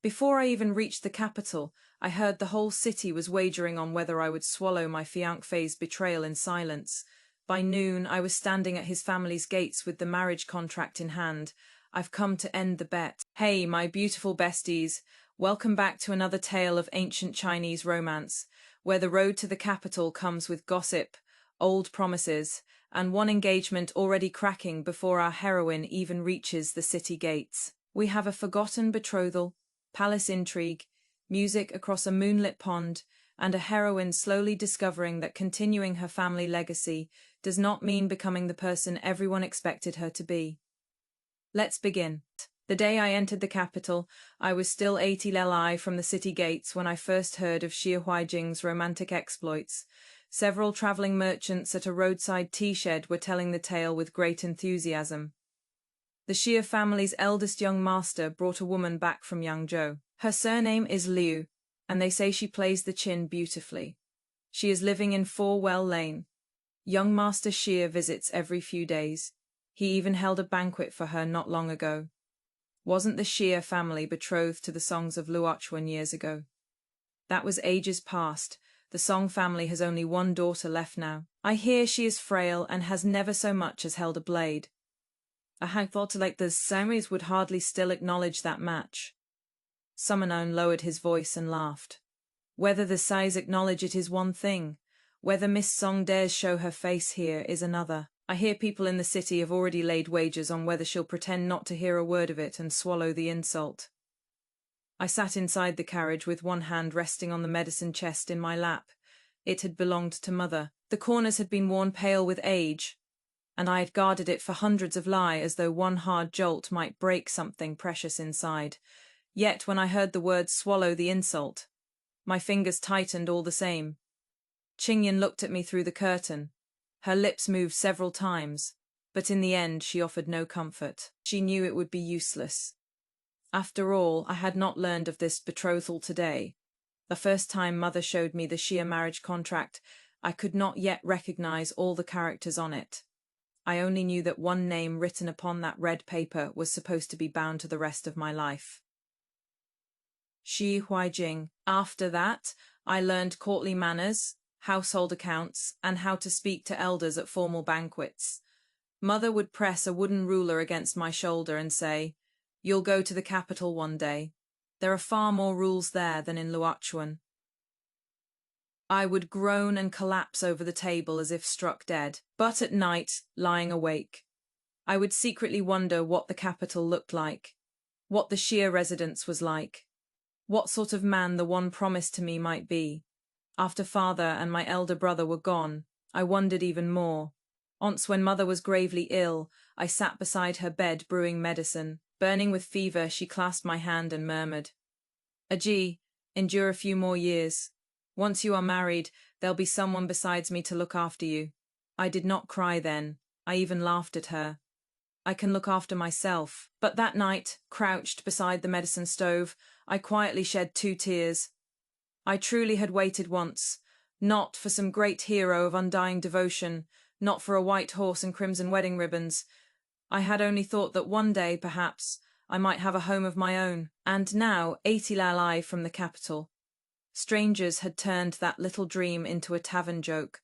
Before I even reached the capital, I heard the whole city was wagering on whether I would swallow my fiancé's betrayal in silence. By noon, I was standing at his family's gates with the marriage contract in hand. I've come to end the bet. Hey, my beautiful besties. Welcome back to another tale of ancient Chinese romance, where the road to the capital comes with gossip, old promises, and one engagement already cracking before our heroine even reaches the city gates. We have a forgotten betrothal, palace intrigue, music across a moonlit pond, and a heroine slowly discovering that continuing her family legacy does not mean becoming the person everyone expected her to be. Let's begin. The day I entered the capital, I was still 80 li from the city gates when I first heard of Xie Huaijing's romantic exploits. Several traveling merchants at a roadside tea shed were telling the tale with great enthusiasm. The Xie family's eldest young master brought a woman back from Yangzhou. Her surname is Liu, and they say she plays the qin beautifully. She is living in Well Lane. Young Master Xie visits every few days. He even held a banquet for her not long ago. Wasn't the Xie family betrothed to the Songs of Luochuan years ago? That was ages past. The Song family has only one daughter left now. I hear she is frail and has never so much as held a blade. I had thought like the Samis would hardly still acknowledge that match. Summonon lowered his voice and laughed. Whether the Sais acknowledge it is one thing. Whether Miss Song dares show her face here is another. I hear people in the city have already laid wagers on whether she'll pretend not to hear a word of it and swallow the insult. I sat inside the carriage with one hand resting on the medicine chest in my lap. It had belonged to Mother. The corners had been worn pale with age, and I had guarded it for hundreds of li as though one hard jolt might break something precious inside. Yet when I heard the words swallow the insult, my fingers tightened all the same. Qingyan looked at me through the curtain. Her lips moved several times, but in the end she offered no comfort. She knew it would be useless. After all, I had not learned of this betrothal today. The first time Mother showed me the Xie marriage contract, I could not yet recognize all the characters on it. I only knew that one name written upon that red paper was supposed to be bound to the rest of my life. Xie Huaijing. After that, I learned courtly manners, household accounts, and how to speak to elders at formal banquets. Mother would press a wooden ruler against my shoulder and say, "You'll go to the capital one day. There are far more rules there than in Luochuan." I would groan and collapse over the table as if struck dead. But at night, lying awake, I would secretly wonder what the capital looked like, what the Xie residence was like, what sort of man the one promised to me might be. After Father and my elder brother were gone, I wondered even more. Once when Mother was gravely ill, I sat beside her bed brewing medicine. Burning with fever, she clasped my hand and murmured, "Aji, endure a few more years. Once you are married, there'll be someone besides me to look after you." I did not cry then. I even laughed at her. I can look after myself. But that night, crouched beside the medicine stove, I quietly shed 2 tears. I truly had waited once, not for some great hero of undying devotion, not for a white horse and crimson wedding ribbons. I had only thought that one day, perhaps, I might have a home of my own. And now, 80 li from the capital, strangers had turned that little dream into a tavern joke.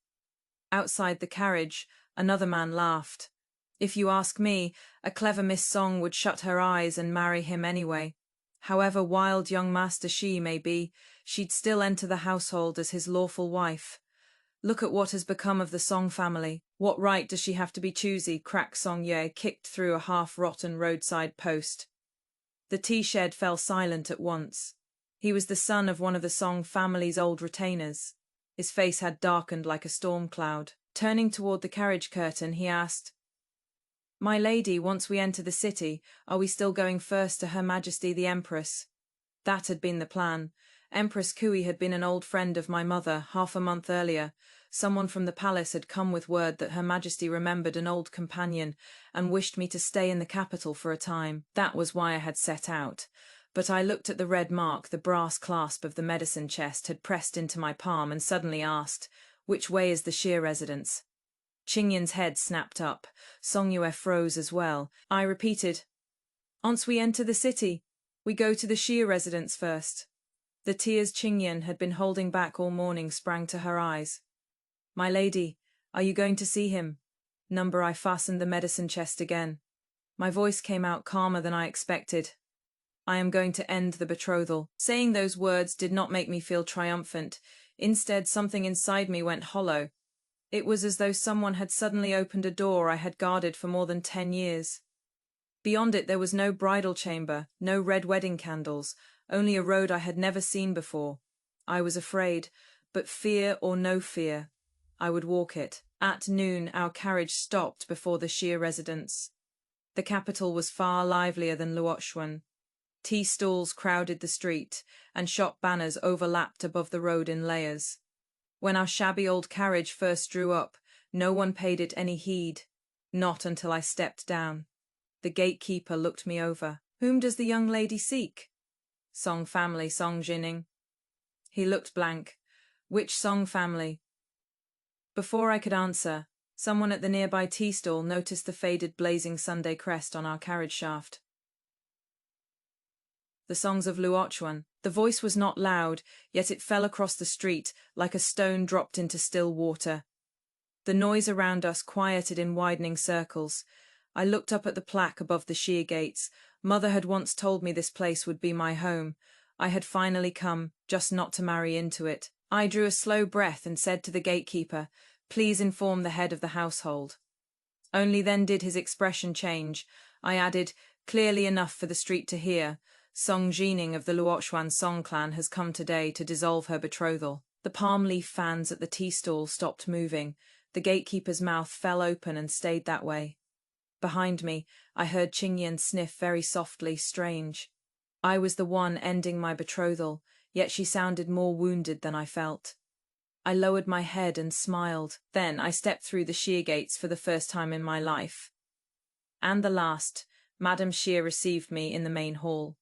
Outside the carriage, another man laughed. If you ask me, a clever Miss Song would shut her eyes and marry him anyway. However wild young Master Xi may be, she'd still enter the household as his lawful wife. Look at what has become of the Song family. What right does she have to be choosy? Crack Song Ye kicked through a half-rotten roadside post. The tea shed fell silent at once. He was the son of one of the Song family's old retainers. His face had darkened like a storm cloud. Turning toward the carriage curtain, he asked, "My lady, once we enter the city, are we still going first to Her Majesty the Empress?" That had been the plan. Empress Kui had been an old friend of my mother. Half a month earlier, someone from the palace had come with word that Her Majesty remembered an old companion and wished me to stay in the capital for a time. That was why I had set out. But I looked at the red mark the brass clasp of the medicine chest had pressed into my palm and suddenly asked, "Which way is the Xie residence?" Qingyan's head snapped up. Song Yue froze as well. I repeated, "Once we enter the city, We go to the Xia residence first. The tears Qingyan had been holding back all morning sprang to her eyes. My lady, are you going to see him? I fastened the medicine chest again. My voice came out calmer than I expected. I am going to end the betrothal. Saying those words did not make me feel triumphant. Instead, something inside me went hollow. It was as though someone had suddenly opened a door I had guarded for more than 10 years. Beyond it there was no bridal chamber, no red wedding candles, only a road I had never seen before. I was afraid, but fear or no fear, I would walk it. At noon our carriage stopped before the Xia residence. The capital was far livelier than Luochuan. Tea stalls crowded the street, and shop banners overlapped above the road in layers. When our shabby old carriage first drew up, no one paid it any heed. Not until I stepped down. The gatekeeper looked me over. Whom does the young lady seek? Song family, Song Jining. He looked blank. Which Song family? Before I could answer, someone at the nearby tea stall noticed the faded blazing Sunday crest on our carriage shaft. The songs of Luochuan. The voice was not loud, yet it fell across the street like a stone dropped into still water. The noise around us quieted in widening circles. I looked up at the plaque above the Xia gates. Mother had once told me this place would be my home. I had finally come, just not to marry into it. I drew a slow breath and said to the gatekeeper, "Please inform the head of the household." Only then did his expression change. I added, clearly enough for the street to hear, Song Jining of the Luochuan Song clan has come today to dissolve her betrothal. The palm leaf fans at the tea stall stopped moving. The gatekeeper's mouth fell open and stayed that way. Behind me, I heard Qingyan sniff very softly, strange. I was the one ending my betrothal, yet she sounded more wounded than I felt. I lowered my head and smiled. Then I stepped through the Xia gates for the first time in my life. And the last, Madame Xia received me in the main hall.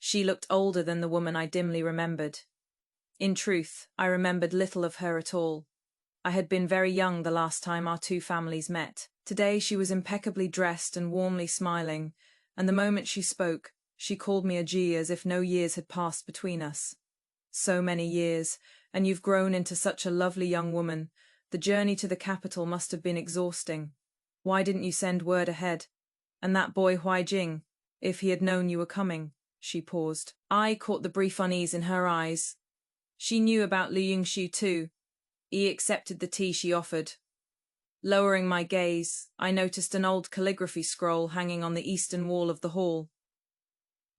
She looked older than the woman I dimly remembered. In truth, I remembered little of her at all. I had been very young the last time our two families met. Today she was impeccably dressed and warmly smiling, and the moment she spoke, she called me a G as if no years had passed between us. So many years, and you've grown into such a lovely young woman. The journey to the capital must have been exhausting. Why didn't you send word ahead? And that boy Huijing, if he had known you were coming. She paused. I caught the brief unease in her eyes. She knew about Liu Yingxu too. He accepted the tea she offered. Lowering my gaze, I noticed an old calligraphy scroll hanging on the eastern wall of the hall.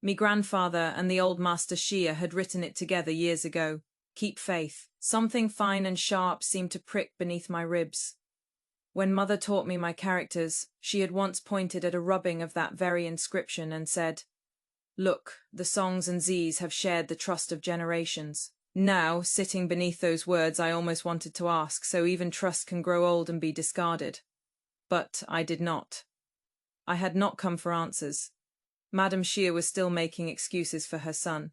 Me grandfather and the old master Xia had written it together years ago. Keep faith. Something fine and sharp seemed to prick beneath my ribs. When Mother taught me my characters, she had once pointed at a rubbing of that very inscription and said, "Look, the Songs and Z's have shared the trust of generations." Now, sitting beneath those words, I almost wanted to ask, so even trust can grow old and be discarded. But I did not. I had not come for answers. Madame Xia was still making excuses for her son.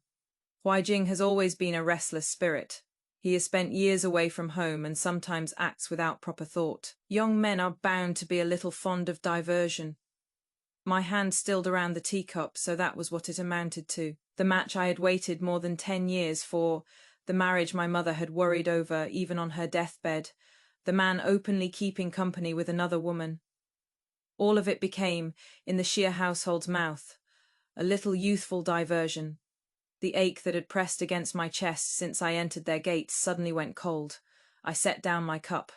Huijing has always been a restless spirit. He has spent years away from home and sometimes acts without proper thought. Young men are bound to be a little fond of diversion. My hand stilled around the teacup, so that was what it amounted to. The match I had waited more than 10 years for, the marriage my mother had worried over even on her deathbed, the man openly keeping company with another woman. All of it became, in the Xia household's mouth, a little youthful diversion. The ache that had pressed against my chest since I entered their gates suddenly went cold. I set down my cup.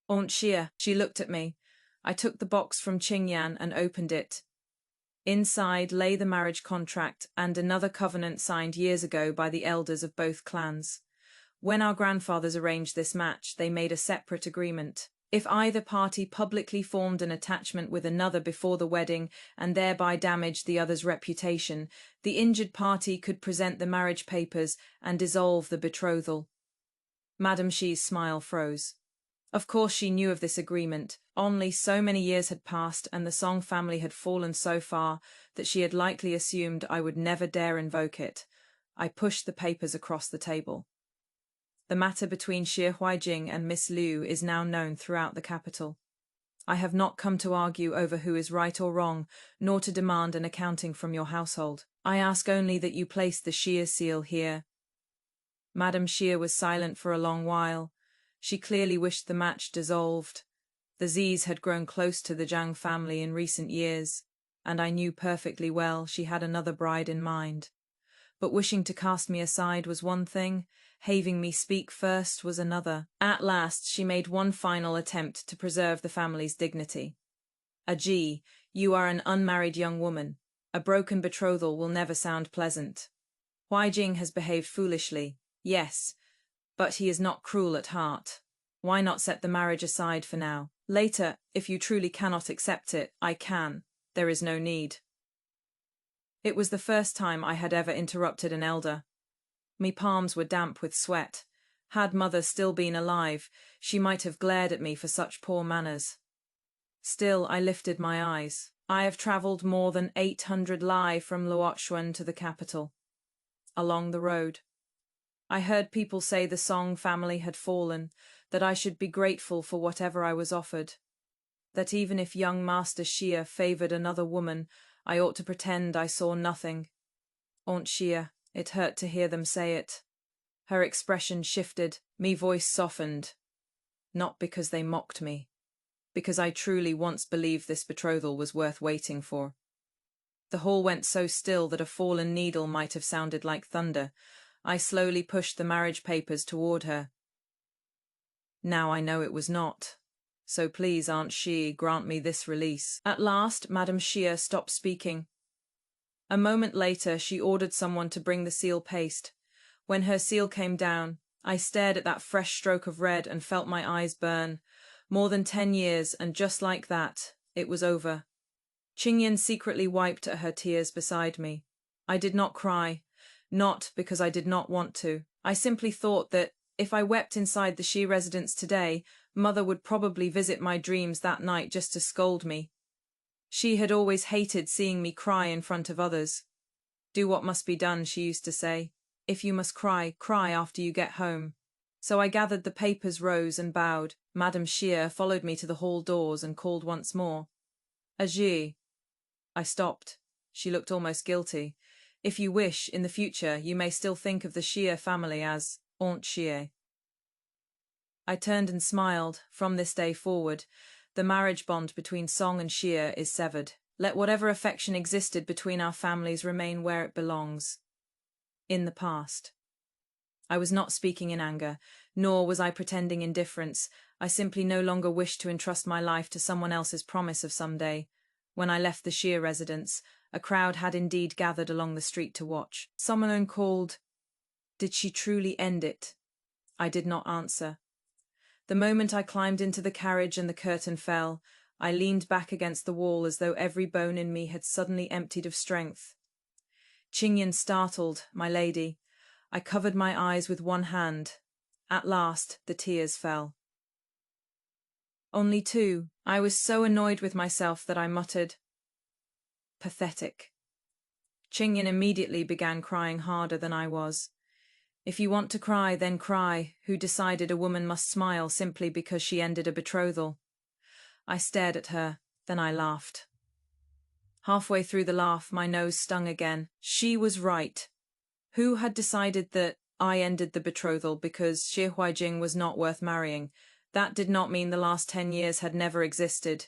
Aunt Xia, she looked at me. I took the box from Qingyan and opened it. Inside lay the marriage contract and another covenant signed years ago by the elders of both clans. When our grandfathers arranged this match, they made a separate agreement. If either party publicly formed an attachment with another before the wedding and thereby damaged the other's reputation, the injured party could present the marriage papers and dissolve the betrothal. Madame Xi's smile froze. Of course she knew of this agreement. Only so many years had passed and the Song family had fallen so far that she had likely assumed I would never dare invoke it. I pushed the papers across the table. The matter between Xia Huijing and Miss Liu is now known throughout the capital. I have not come to argue over who is right or wrong, nor to demand an accounting from your household. I ask only that you place the Shia seal here." Madame Shia was silent for a long while. She clearly wished the match dissolved. The Z's had grown close to the Zhang family in recent years, and I knew perfectly well she had another bride in mind. But wishing to cast me aside was one thing, having me speak first was another. At last she made one final attempt to preserve the family's dignity. "Aji, you are an unmarried young woman. A broken betrothal will never sound pleasant. Huijing has behaved foolishly, yes, but he is not cruel at heart. Why not set the marriage aside for now? Later, if you truly cannot accept it, I can. There is no need." It was the first time I had ever interrupted an elder. Me palms were damp with sweat. Had mother still been alive, she might have glared at me for such poor manners. Still, I lifted my eyes. I have travelled more than 800 li from Luochuan to the capital. Along the road, I heard people say the Song family had fallen, that I should be grateful for whatever I was offered, that even if young Master Shia favoured another woman, I ought to pretend I saw nothing. Aunt Shia, it hurt to hear them say it. Her expression shifted, me voice softened. Not because they mocked me, because I truly once believed this betrothal was worth waiting for. The hall went so still that a fallen needle might have sounded like thunder. I slowly pushed the marriage papers toward her. Now I know it was not. So please, Aunt Shi, grant me this release. At last, Madame Shia stopped speaking. A moment later, she ordered someone to bring the seal paste. When her seal came down, I stared at that fresh stroke of red and felt my eyes burn. More than 10 years, and just like that, it was over. Qingyan secretly wiped at her tears beside me. I did not cry, not because I did not want to. I simply thought that if I wept inside the Shi residence today, Mother would probably visit my dreams that night just to scold me. She had always hated seeing me cry in front of others. "Do what must be done," she used to say. "If you must cry, cry after you get home." So I gathered the papers, rose and bowed. Madame Shia followed me to the hall doors and called once more. "Aji." I stopped. She looked almost guilty. "If you wish, in the future, you may still think of the Shia family as Aunt Shia." I turned and smiled. From this day forward, the marriage bond between Song and Shia is severed. Let whatever affection existed between our families remain where it belongs. In the past. I was not speaking in anger, nor was I pretending indifference. I simply no longer wished to entrust my life to someone else's promise of someday. When I left the Shia residence, a crowd had indeed gathered along the street to watch. Someone called, "Did she truly end it?" I did not answer. The moment I climbed into the carriage and the curtain fell, I leaned back against the wall as though every bone in me had suddenly emptied of strength. Qingyan startled, "My lady." I covered my eyes with one hand. At last, the tears fell. Only 2. I was so annoyed with myself that I muttered, "Pathetic." Qingyan immediately began crying harder than I was. "If you want to cry, then cry. Who decided a woman must smile simply because she ended a betrothal?" I stared at her, then I laughed. Halfway through the laugh, my nose stung again. She was right. Who had decided that I ended the betrothal because Xie Huijing was not worth marrying? That did not mean the last 10 years had never existed.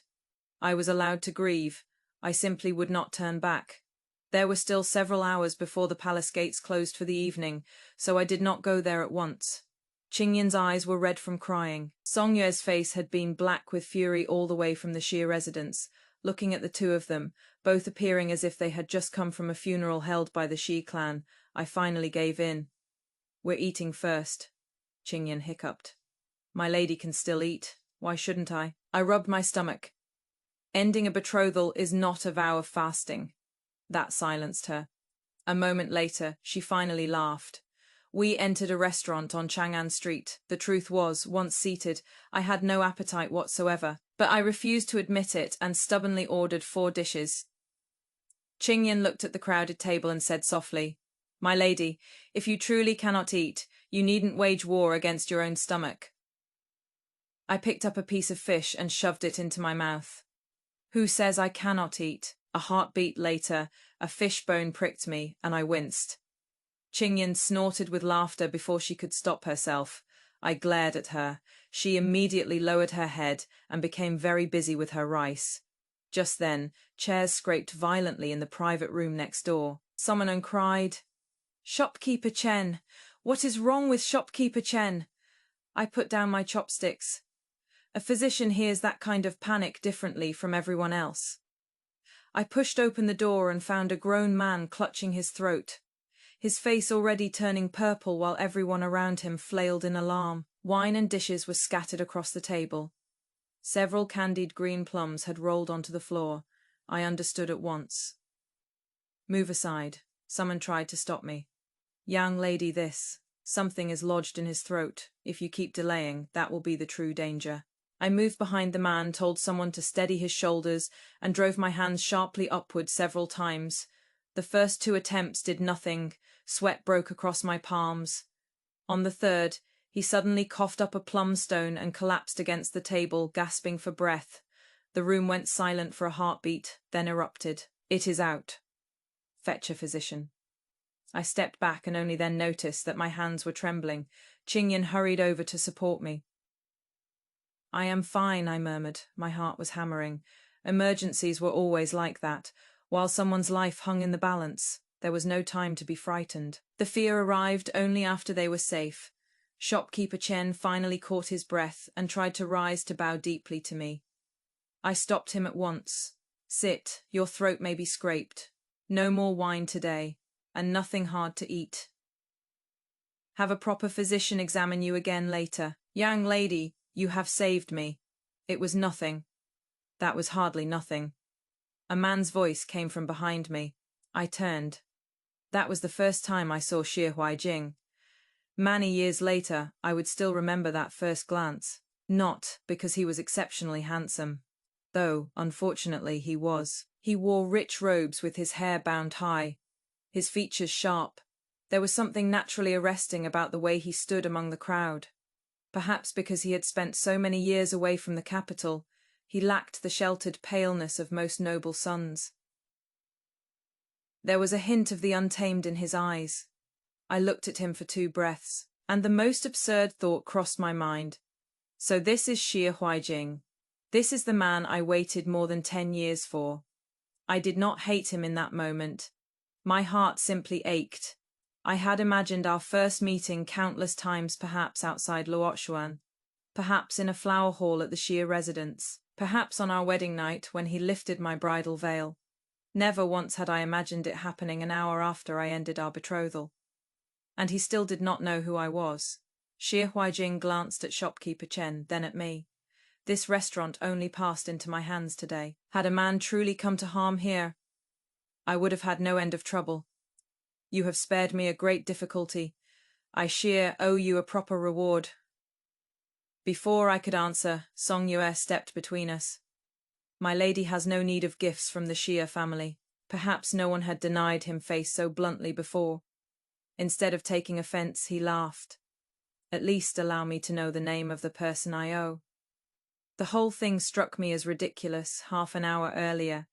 I was allowed to grieve. I simply would not turn back. There were still several hours before the palace gates closed for the evening, so I did not go there at once. Qingyan's eyes were red from crying. Song Yue's face had been black with fury all the way from the Xia residence. Looking at the two of them, both appearing as if they had just come from a funeral held by the Xi clan, I finally gave in. "We're eating first," Qingyan hiccuped. "My lady can still eat. Why shouldn't I?" I rubbed my stomach. "Ending a betrothal is not a vow of fasting." That silenced her. A moment later, she finally laughed. We entered a restaurant on Chang'an Street. The truth was, once seated, I had no appetite whatsoever, but I refused to admit it and stubbornly ordered 4 dishes. Qingyan looked at the crowded table and said softly, "My lady, if you truly cannot eat, you needn't wage war against your own stomach." I picked up a piece of fish and shoved it into my mouth. Who says I cannot eat? A heartbeat later, a fish bone pricked me, and I winced. Qingyan snorted with laughter before she could stop herself. I glared at her. She immediately lowered her head and became very busy with her rice. Just then, chairs scraped violently in the private room next door. Someone cried, "Shopkeeper Chen! What is wrong with Shopkeeper Chen?" I put down my chopsticks. A physician hears that kind of panic differently from everyone else. I pushed open the door and found a grown man clutching his throat, his face already turning purple while everyone around him flailed in alarm. Wine and dishes were scattered across the table. Several candied green plums had rolled onto the floor. I understood at once. "Move aside." Someone tried to stop me. "Young lady, something is lodged in his throat. If you keep delaying, that will be the true danger." I moved behind the man, told someone to steady his shoulders, and drove my hands sharply upward several times. The first 2 attempts did nothing. Sweat broke across my palms. On the third, he suddenly coughed up a plum stone and collapsed against the table, gasping for breath. The room went silent for a heartbeat, then erupted. "It is out. Fetch a physician." I stepped back and only then noticed that my hands were trembling. Qingyan hurried over to support me. "I am fine," I murmured. My heart was hammering. Emergencies were always like that. While someone's life hung in the balance, there was no time to be frightened. The fear arrived only after they were safe. Shopkeeper Chen finally caught his breath and tried to rise to bow deeply to me. I stopped him at once. "Sit, your throat may be scraped. No more wine today, and nothing hard to eat. Have a proper physician examine you again later. Young lady, you have saved me." It was nothing. That was hardly nothing. A man's voice came from behind me. I turned. That was the first time I saw Xie Huaijing. Many years later, I would still remember that first glance. Not because he was exceptionally handsome, though, unfortunately, he was. He wore rich robes with his hair bound high, his features sharp. There was something naturally arresting about the way he stood among the crowd. Perhaps because he had spent so many years away from the capital, he lacked the sheltered paleness of most noble sons. There was a hint of the untamed in his eyes. I looked at him for 2 breaths, and the most absurd thought crossed my mind. So this is Xie Huaijing. This is the man I waited more than 10 years for. I did not hate him in that moment. My heart simply ached. I had imagined our first meeting countless times, perhaps outside Luochuan, perhaps in a flower hall at the Xie residence, perhaps on our wedding night when he lifted my bridal veil. Never once had I imagined it happening an hour after I ended our betrothal. And he still did not know who I was. Xie Huaijing glanced at shopkeeper Chen, then at me. This restaurant only passed into my hands today. Had a man truly come to harm here, I would have had no end of trouble. You have spared me a great difficulty. I sheer owe you a proper reward. Before I could answer, Song Yue stepped between us. My lady has no need of gifts from the Xie family. Perhaps no one had denied him face so bluntly before. Instead of taking offense, he laughed. At least allow me to know the name of the person I owe. The whole thing struck me as ridiculous. Half an hour earlier,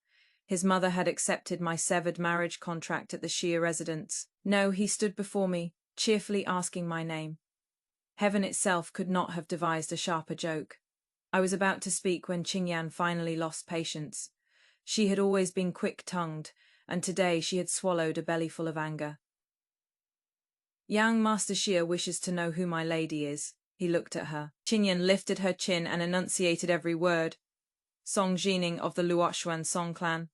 his mother had accepted my severed marriage contract at the Xie residence. No, he stood before me, cheerfully asking my name. Heaven itself could not have devised a sharper joke. I was about to speak when Qingyan finally lost patience. She had always been quick-tongued, and today she had swallowed a bellyful of anger. "Young Master Xie wishes to know who my lady is." He looked at her. Qingyan lifted her chin and enunciated every word. "Song Jining of the Luochuan Song clan."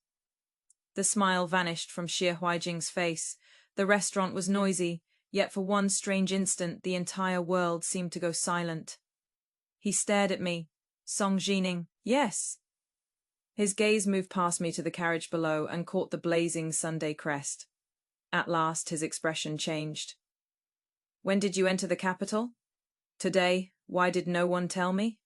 The smile vanished from Xie Huaijing's face. The restaurant was noisy, yet for one strange instant the entire world seemed to go silent. He stared at me. "Song Jining, yes." His gaze moved past me to the carriage below and caught the blazing Sunday crest. At last his expression changed. "When did you enter the capital?" "Today. Why did no one tell me?"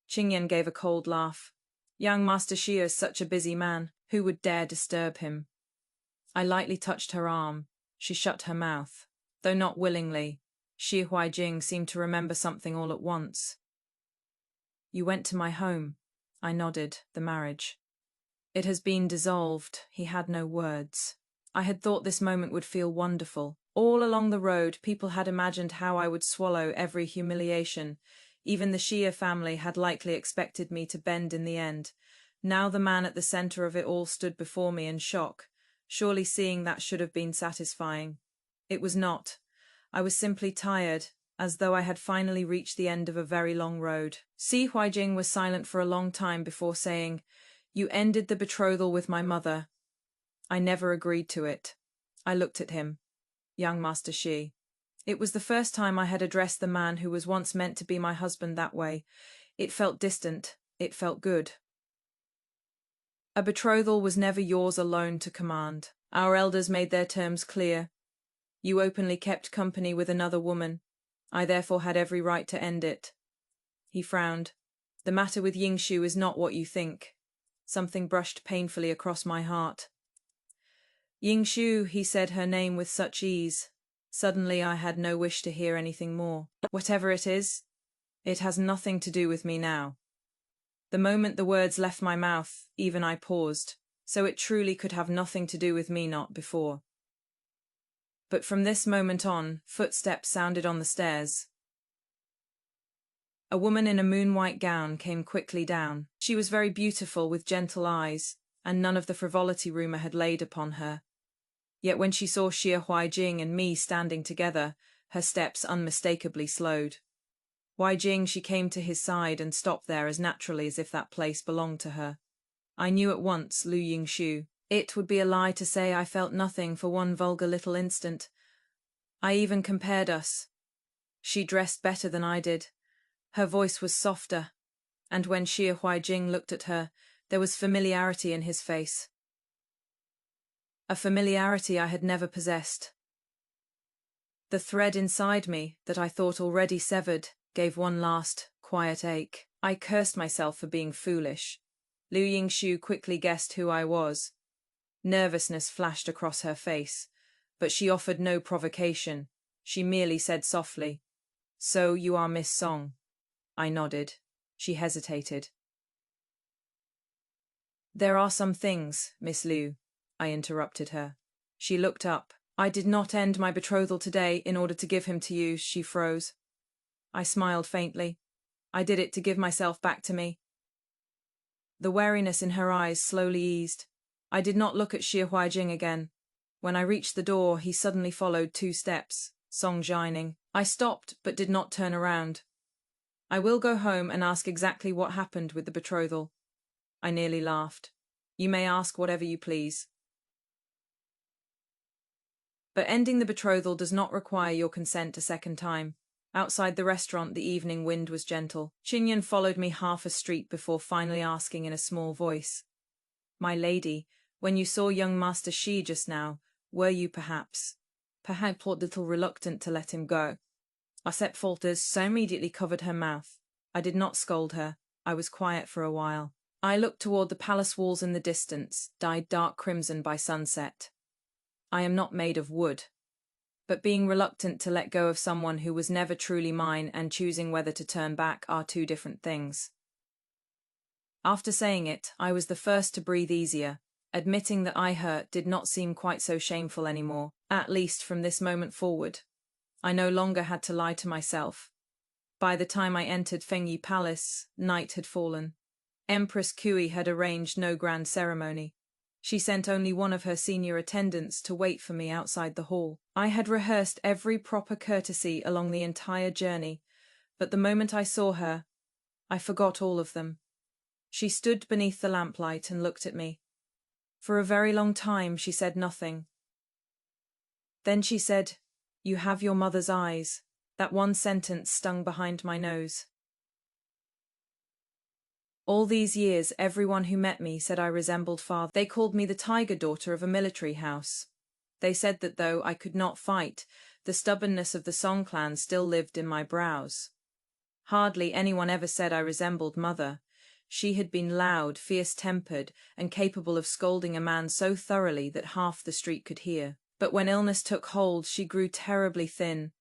Qingyan gave a cold laugh. "Young Master Xie is such a busy man. Who would dare disturb him?" I lightly touched her arm. She shut her mouth. Though not willingly, Xie Huaijing seemed to remember something all at once. You went to my home. I nodded. The marriage. It has been dissolved. He had no words. I had thought this moment would feel wonderful. All along the road, people had imagined how I would swallow every humiliation. Even the Shia family had likely expected me to bend in the end. Now the man at the center of it all stood before me in shock. Surely seeing that should have been satisfying. It was not. I was simply tired, as though I had finally reached the end of a very long road. Si Huijing was silent for a long time before saying, "You ended the betrothal with my mother." I never agreed to it. I looked at him. Young Master Shi. It was the first time I had addressed the man who was once meant to be my husband that way. It felt distant. It felt good. A betrothal was never yours alone to command. Our elders made their terms clear. You openly kept company with another woman. I therefore had every right to end it. He frowned. The matter with Yingshu is not what you think. Something brushed painfully across my heart. Yingshu, he said her name with such ease. Suddenly I had no wish to hear anything more. Whatever it is, it has nothing to do with me now. The moment the words left my mouth, even I paused, so it truly could have nothing to do with me not before. But from this moment on, footsteps sounded on the stairs. A woman in a moon-white gown came quickly down. She was very beautiful with gentle eyes, and none of the frivolity rumor had laid upon her. Yet when she saw Xie Huijing and me standing together, her steps unmistakably slowed. Huijing, she came to his side and stopped there as naturally as if that place belonged to her. I knew at once Lu Yingshu. It would be a lie to say I felt nothing for one vulgar little instant. I even compared us. She dressed better than I did. Her voice was softer, and when Xie Huijing looked at her, there was familiarity in his face. A familiarity I had never possessed. The thread inside me, that I thought already severed, gave one last, quiet ache. I cursed myself for being foolish. Lu Yingshu quickly guessed who I was. Nervousness flashed across her face, but she offered no provocation. She merely said softly, "So you are Miss Song." I nodded. She hesitated. "There are some things, Miss Liu," I interrupted her. She looked up. "I did not end my betrothal today in order to give him to you," she froze. I smiled faintly. "I did it to give myself back to me." The wariness in her eyes slowly eased. I did not look at Xie Huijing again. When I reached the door, he suddenly followed 2 steps, Song jining. I stopped, but did not turn around. "I will go home and ask exactly what happened with the betrothal." I nearly laughed. "You may ask whatever you please. But ending the betrothal does not require your consent a second time." Outside the restaurant, the evening wind was gentle. Qinyan followed me half a street before finally asking in a small voice, "My lady, when you saw young Master Shi just now, were you perhaps a little reluctant to let him go?" I set falters, so immediately covered her mouth. I did not scold her. I was quiet for a while. I looked toward the palace walls in the distance, dyed dark crimson by sunset. I am not made of wood. But being reluctant to let go of someone who was never truly mine and choosing whether to turn back are 2 different things. After saying it, I was the first to breathe easier. Admitting that I hurt did not seem quite so shameful anymore, at least from this moment forward. I no longer had to lie to myself. By the time I entered Fengyi Palace, night had fallen. Empress Kui had arranged no grand ceremony. She sent only one of her senior attendants to wait for me outside the hall. I had rehearsed every proper courtesy along the entire journey, but the moment I saw her, I forgot all of them. She stood beneath the lamplight and looked at me. For a very long time she said nothing. Then she said, "You have your mother's eyes." That one sentence stung behind my nose. All these years, everyone who met me said I resembled father. They called me the tiger daughter of a military house. They said that though I could not fight, the stubbornness of the Song clan still lived in my brows. Hardly anyone ever said I resembled mother. She had been loud, fierce-tempered, and capable of scolding a man so thoroughly that half the street could hear. But when illness took hold, she grew terribly thin.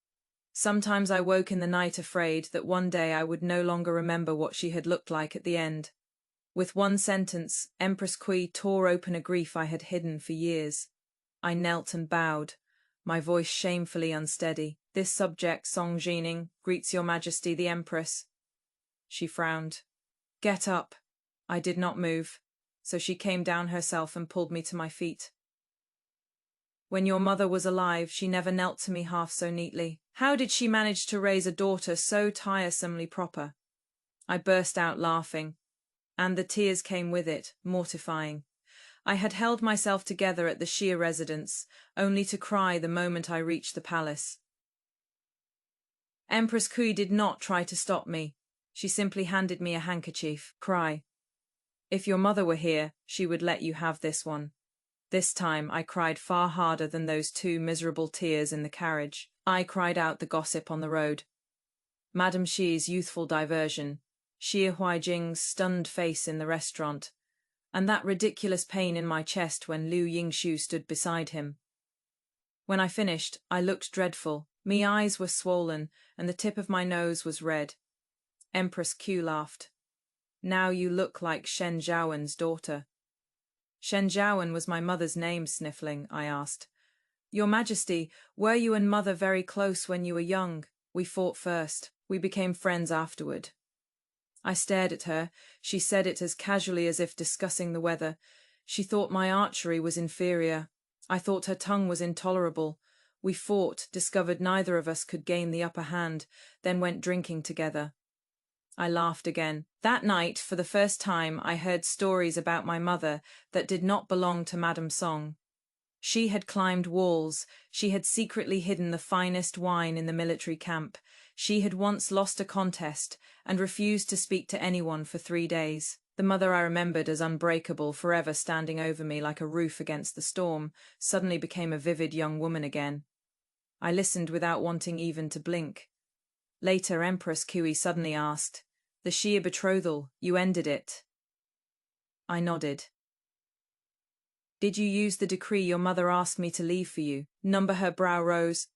Sometimes I woke in the night afraid that one day I would no longer remember what she had looked like at the end. With one sentence, Empress Kui tore open a grief I had hidden for years. I knelt and bowed, my voice shamefully unsteady. This subject, Song Jining, greets your Majesty the Empress. She frowned. Get up. I did not move, so she came down herself and pulled me to my feet. When your mother was alive, she never knelt to me half so neatly. How did she manage to raise a daughter so tiresomely proper? I burst out laughing, and the tears came with it, mortifying. I had held myself together at the Shia residence, only to cry the moment I reached the palace. Empress Kui did not try to stop me. She simply handed me a handkerchief. Cry. If your mother were here, she would let you have this one. This time I cried far harder than those 2 miserable tears in the carriage. I cried out the gossip on the road. Madame Xi's youthful diversion, Xie Huaijing's stunned face in the restaurant, and that ridiculous pain in my chest when Liu Yingshu stood beside him. When I finished, I looked dreadful. Me eyes were swollen, and the tip of my nose was red. Empress Q laughed. Now you look like Shen Zhaowen's daughter. Shen Zhaowen was my mother's name, sniffling, I asked. Your Majesty, were you and mother very close when you were young? We fought first. We became friends afterward. I stared at her. She said it as casually as if discussing the weather. She thought my archery was inferior. I thought her tongue was intolerable. We fought, discovered neither of us could gain the upper hand, then went drinking together. I laughed again. That night, for the first time, I heard stories about my mother that did not belong to Madame Song. She had climbed walls. She had secretly hidden the finest wine in the military camp. She had once lost a contest and refused to speak to anyone for 3 days. The mother I remembered as unbreakable, forever standing over me like a roof against the storm, suddenly became a vivid young woman again. I listened without wanting even to blink. Later, Empress Kui suddenly asked, "The Xia betrothal, you ended it?" I nodded. "Did you use the decree your mother asked me to leave for you?" Her brow rose.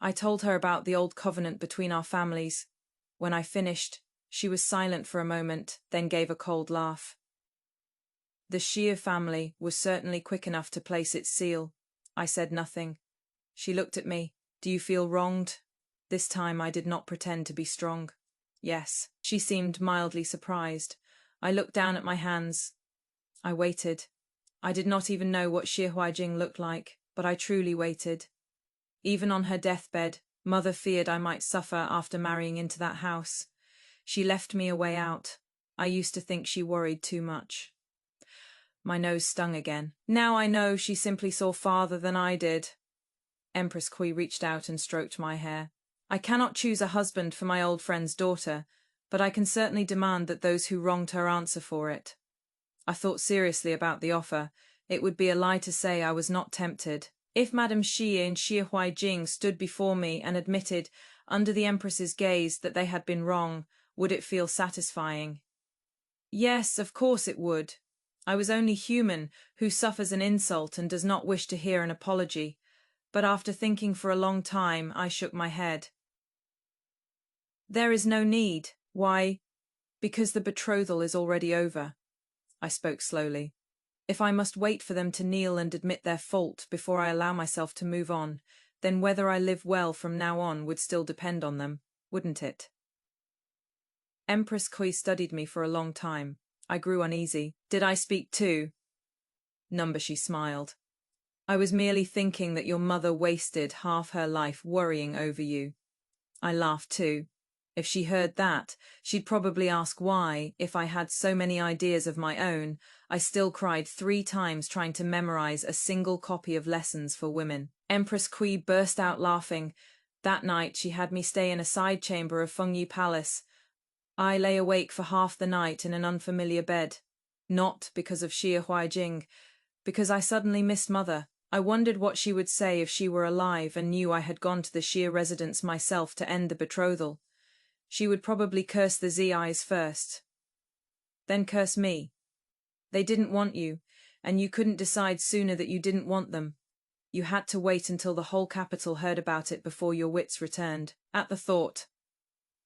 I told her about the old covenant between our families. When I finished, she was silent for a moment, then gave a cold laugh. The Xia family was certainly quick enough to place its seal. I said nothing. She looked at me. "Do you feel wronged?" This time I did not pretend to be strong. Yes. She seemed mildly surprised. I looked down at my hands. I waited. I did not even know what Xie Huaijing looked like, but I truly waited. Even on her deathbed, mother feared I might suffer after marrying into that house. She left me a way out. I used to think she worried too much. My nose stung again. Now I know she simply saw farther than I did. Empress Kui reached out and stroked my hair. I cannot choose a husband for my old friend's daughter, but I can certainly demand that those who wronged her answer for it. I thought seriously about the offer. It would be a lie to say I was not tempted. If Madame Xi and Xie Huaijing stood before me and admitted, under the Empress's gaze, that they had been wrong, would it feel satisfying? Yes, of course it would. I was only human, who suffers an insult and does not wish to hear an apology. But after thinking for a long time, I shook my head. There is no need. Why? Because the betrothal is already over. I spoke slowly. If I must wait for them to kneel and admit their fault before I allow myself to move on, then whether I live well from now on would still depend on them, wouldn't it? Empress Kui studied me for a long time. I grew uneasy. Did I speak too? She smiled. I was merely thinking that your mother wasted half her life worrying over you. I laughed too. If she heard that, she'd probably ask why, if I had so many ideas of my own, I still cried 3 times trying to memorize a single copy of Lessons for Women. Empress Kui burst out laughing. That night she had me stay in a side chamber of Fengyi Palace. I lay awake for half the night in an unfamiliar bed. Not because of Xie Huaijing, because I suddenly missed mother. I wondered what she would say if she were alive and knew I had gone to the Xia residence myself to end the betrothal. She would probably curse the Zis first. Then curse me. They didn't want you, and you couldn't decide sooner that you didn't want them. You had to wait until the whole capital heard about it before your wits returned. At the thought,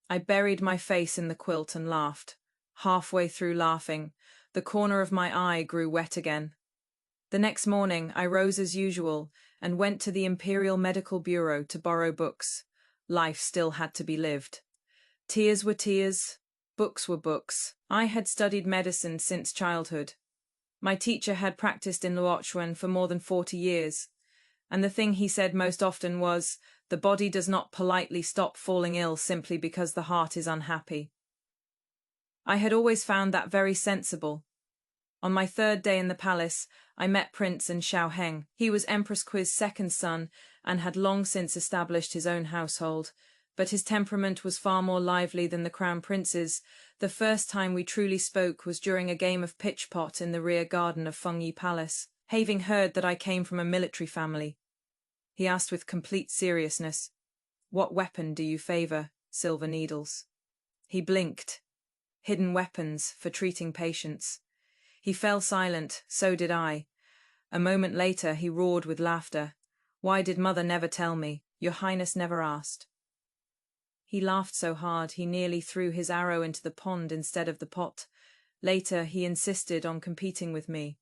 I buried my face in the quilt and laughed. Halfway through laughing, the corner of my eye grew wet again. The next morning, I rose as usual and went to the Imperial Medical Bureau to borrow books. Life still had to be lived. Tears were tears, books were books. I had studied medicine since childhood. My teacher had practiced in Luochuan for more than 40 years, and the thing he said most often was, the body does not politely stop falling ill simply because the heart is unhappy. I had always found that very sensible. On my third day in the palace, I met Prince and Xiao Heng. He was Empress Qi's second son and had long since established his own household, but his temperament was far more lively than the crown prince's. The first time we truly spoke was during a game of pitch-pot in the rear garden of Fengyi Palace. Having heard that I came from a military family, he asked with complete seriousness, "What weapon do you favor?" "Silver needles." He blinked. "Hidden weapons for treating patients." He fell silent, so did I. A moment later he roared with laughter. "Why did mother never tell me? Your Highness never asked." He laughed so hard he nearly threw his arrow into the pond instead of the pot. Later he insisted on competing with me.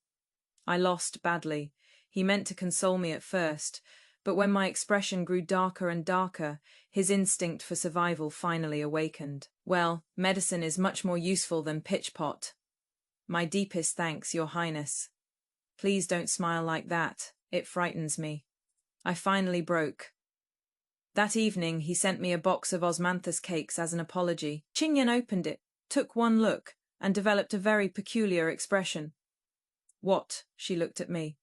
I lost badly. He meant to console me at first, but when my expression grew darker and darker, his instinct for survival finally awakened. "Well, medicine is much more useful than pitch-pot. My deepest thanks, Your Highness. Please don't smile like that. It frightens me." I finally broke. That evening he sent me a box of osmanthus cakes as an apology. Qingyan opened it, took one look, and developed a very peculiar expression. "What?" She looked at me.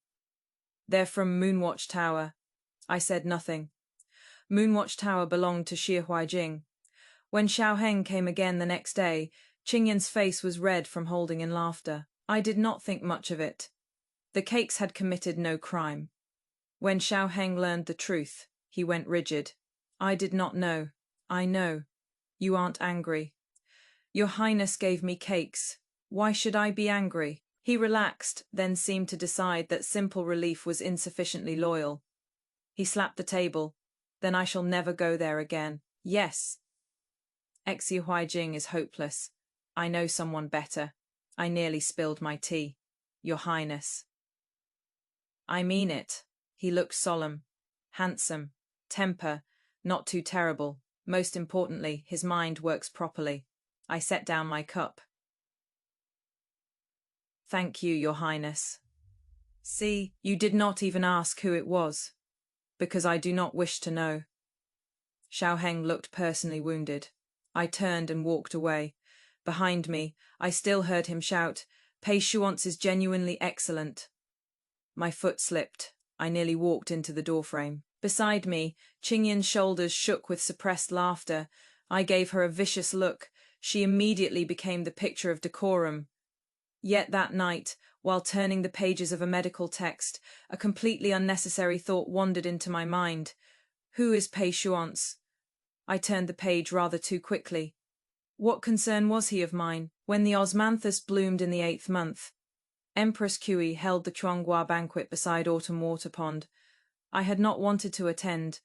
"They're from Moonwatch Tower." I said nothing. Moonwatch Tower belonged to Xie Huaijing. When Xiao Heng came again the next day, Qingyan's face was red from holding in laughter. I did not think much of it. The cakes had committed no crime. When Xiao Heng learned the truth, he went rigid. "I did not know." "I know. You aren't angry." "Your Highness gave me cakes. Why should I be angry?" He relaxed, then seemed to decide that simple relief was insufficiently loyal. He slapped the table. "Then I shall never go there again." "Yes." Xie Huaijing is hopeless. I know someone better. I nearly spilled my tea. "Your Highness." "I mean it." He looked solemn. "Handsome. Temper. Not too terrible. Most importantly, his mind works properly." I set down my cup. "Thank you, Your Highness." "See, you did not even ask who it was." "Because I do not wish to know." Xiao Heng looked personally wounded. I turned and walked away. Behind me, I still heard him shout, "Pei Shuant's is genuinely excellent." My foot slipped. I nearly walked into the doorframe. Beside me, Qingyan's shoulders shook with suppressed laughter. I gave her a vicious look. She immediately became the picture of decorum. Yet that night, while turning the pages of a medical text, a completely unnecessary thought wandered into my mind. Who is Pei Shuant's? I turned the page rather too quickly. What concern was he of mine? When the osmanthus bloomed in the 8th month, Empress Qi held the Chuanghua banquet beside Autumn Water Pond. I had not wanted to attend.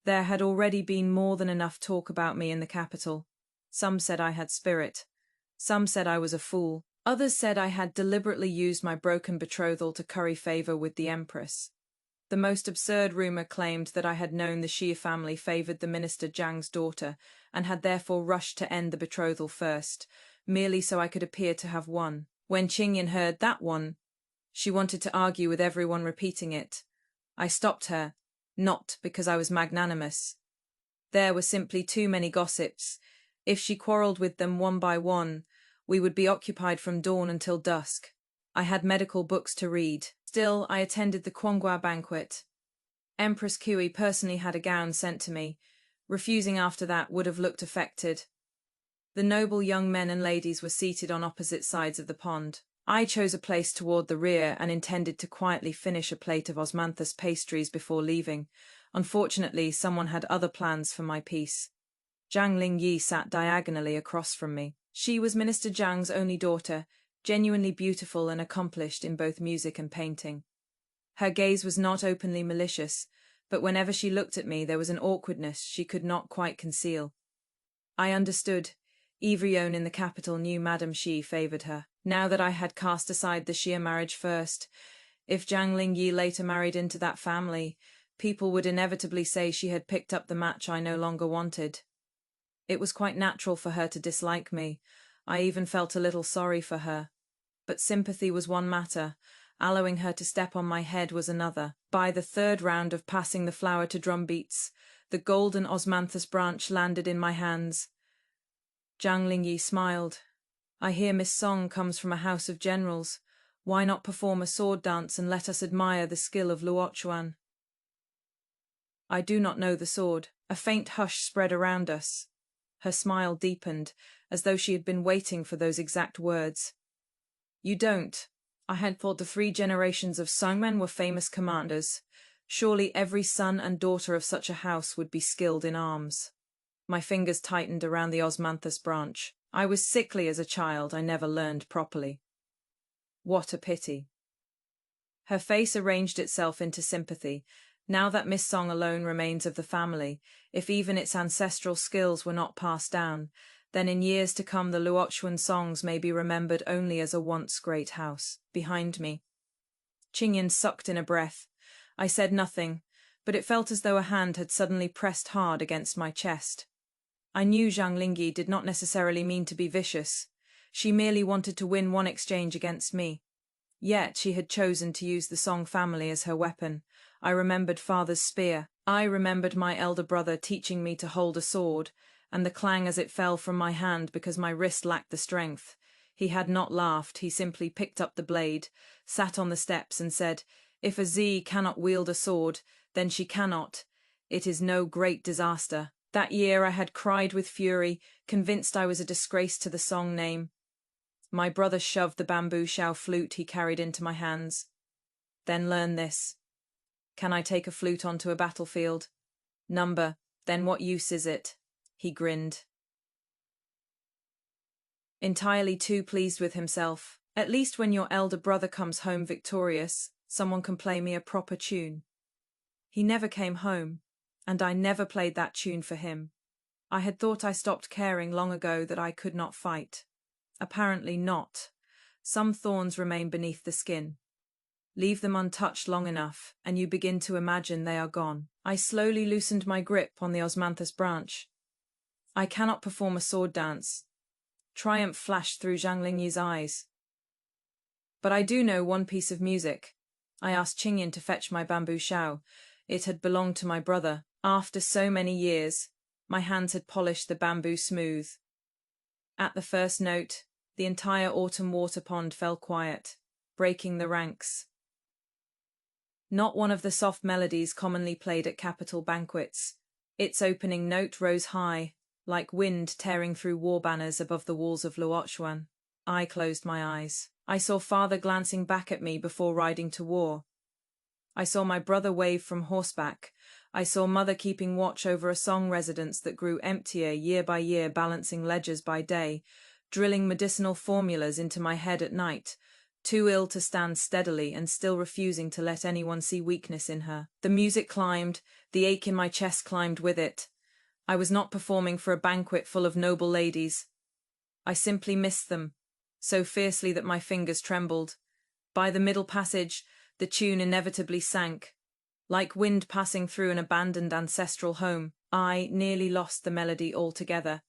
There had already been more than enough talk about me in the capital. Some said I had spirit. Some said I was a fool. Others said I had deliberately used my broken betrothal to curry favor with the Empress. The most absurd rumor claimed that I had known the Xie family favored the minister Zhang's daughter and had therefore rushed to end the betrothal first, merely so I could appear to have won. When Qingyan heard that one, she wanted to argue with everyone repeating it. I stopped her, not because I was magnanimous. There were simply too many gossips. If she quarreled with them one by one, we would be occupied from dawn until dusk. I had medical books to read. Still, I attended the Chuanghua banquet. Empress Qi personally had a gown sent to me. Refusing after that would have looked affected. The noble young men and ladies were seated on opposite sides of the pond. I chose a place toward the rear and intended to quietly finish a plate of osmanthus pastries before leaving. Unfortunately, someone had other plans for my piece. Zhang Lingyi sat diagonally across from me. She was Minister Zhang's only daughter, genuinely beautiful and accomplished in both music and painting. Her gaze was not openly malicious, but whenever she looked at me there was an awkwardness she could not quite conceal. I understood. Everyone in the capital knew Madame Xi favoured her. Now that I had cast aside the Xia marriage first, if Zhang Lingyi later married into that family, people would inevitably say she had picked up the match I no longer wanted. It was quite natural for her to dislike me. I even felt a little sorry for her. But sympathy was one matter. Allowing her to step on my head was another. By the third round of passing the flower to drumbeats, the golden osmanthus branch landed in my hands. Zhang Lingyi smiled. I hear Miss Song comes from a house of generals. Why not perform a sword dance and let us admire the skill of Luochuan? I do not know the sword. A faint hush spread around us. Her smile deepened, as though she had been waiting for those exact words. You don't? I had thought the 3 generations of Songmen were famous commanders. Surely every son and daughter of such a house would be skilled in arms. My fingers tightened around the osmanthus branch. I was sickly as a child. I never learned properly. What a pity. Her face arranged itself into sympathy. Now that Miss Song alone remains of the family, if even its ancestral skills were not passed down, then in years to come the Luochuan songs may be remembered only as a once great house. Behind me, Qingyan sucked in a breath. I said nothing, but it felt as though a hand had suddenly pressed hard against my chest. I knew Zhang Lingyi did not necessarily mean to be vicious. She merely wanted to win one exchange against me. Yet she had chosen to use the Song family as her weapon. I remembered father's spear. I remembered my elder brother teaching me to hold a sword, and the clang as it fell from my hand because my wrist lacked the strength. He had not laughed. He simply picked up the blade, sat on the steps and said, "If a Z cannot wield a sword, then she cannot. It is no great disaster." That year I had cried with fury, convinced I was a disgrace to the Song name. My brother shoved the bamboo shao flute he carried into my hands. "Then learn this. Can I take a flute onto a battlefield? Number, then what use is it?" He grinned. Entirely too pleased with himself. At least when your elder brother comes home victorious, someone can play me a proper tune. He never came home, and I never played that tune for him. I had thought I stopped caring long ago that I could not fight. Apparently not. Some thorns remain beneath the skin. Leave them untouched long enough, and you begin to imagine they are gone. I slowly loosened my grip on the osmanthus branch. I cannot perform a sword dance. Triumph flashed through Zhang Lingyi's eyes. But I do know one piece of music. I asked Qingyan to fetch my bamboo shao. It had belonged to my brother. After so many years, my hands had polished the bamboo smooth. At the first note, the entire autumn water pond fell quiet, breaking the ranks. Not one of the soft melodies commonly played at capital banquets. Its opening note rose high, like wind tearing through war banners above the walls of Luochuan. I closed my eyes. I saw father glancing back at me before riding to war. I saw my brother wave from horseback. I saw mother keeping watch over a Song residence that grew emptier year by year, balancing ledgers by day, drilling medicinal formulas into my head at night, too ill to stand steadily and still refusing to let anyone see weakness in her. The music climbed, the ache in my chest climbed with it. I was not performing for a banquet full of noble ladies. I simply missed them, so fiercely that my fingers trembled. By the middle passage, the tune inevitably sank. Like wind passing through an abandoned ancestral home, I nearly lost the melody altogether.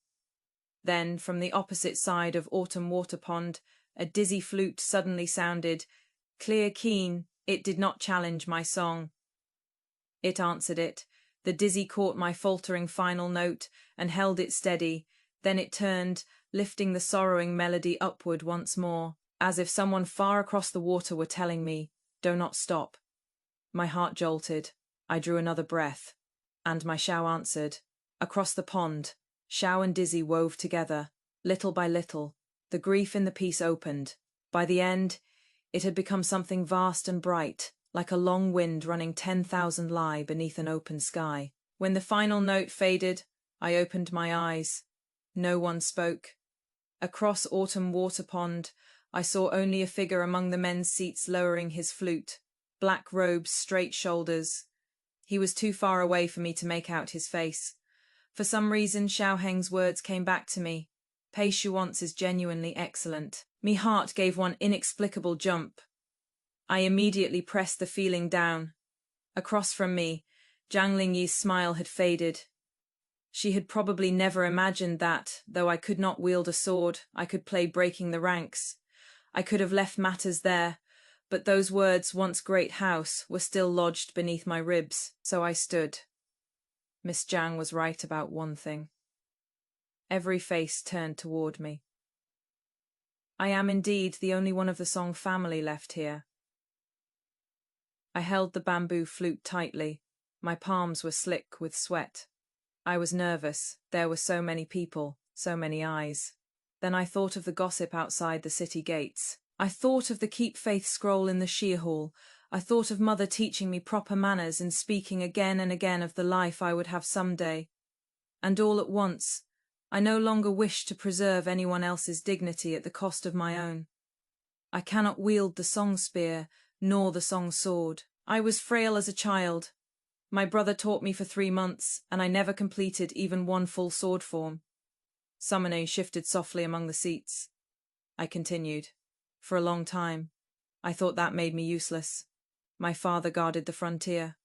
Then, from the opposite side of Autumn Water Pond, a dizzy flute suddenly sounded. Clear, keen, it did not challenge my song. It answered it. The dizzy caught my faltering final note and held it steady. Then it turned, lifting the sorrowing melody upward once more, as if someone far across the water were telling me, "Do not stop." My heart jolted. I drew another breath, and my shao answered. Across the pond, shao and dizzy wove together. Little by little, the grief in the piece opened. By the end, it had become something vast and bright, like a long wind running 10,000 li beneath an open sky. When the final note faded, I opened my eyes. No one spoke. Across Autumn Water Pond, I saw only a figure among the men's seats lowering his flute. black robes, straight shoulders. He was too far away for me to make out his face. For some reason, Xiao Heng's words came back to me. Pei Shuant's is genuinely excellent. Me heart gave one inexplicable jump. I immediately pressed the feeling down. Across from me, Zhang Lingyi's smile had faded. She had probably never imagined that, though I could not wield a sword, I could play breaking the ranks. I could have left matters there, but those words, once great house, were still lodged beneath my ribs, so I stood. Miss Zhang was right about one thing. Every face turned toward me. I am indeed the only one of the Song family left here. I held the bamboo flute tightly. My palms were slick with sweat. I was nervous. There were so many people, so many eyes. Then I thought of the gossip outside the city gates. I thought of the Keep Faith scroll in the Shir Hall. I thought of Mother teaching me proper manners and speaking again and again of the life I would have someday. And all at once, I no longer wished to preserve anyone else's dignity at the cost of my own. I cannot wield the song spear, nor the song sword. I was frail as a child. My brother taught me for 3 months, and I never completed even one full sword form. Summoning shifted softly among the seats. I continued. For a long time, I thought that made me useless. My father guarded the frontier.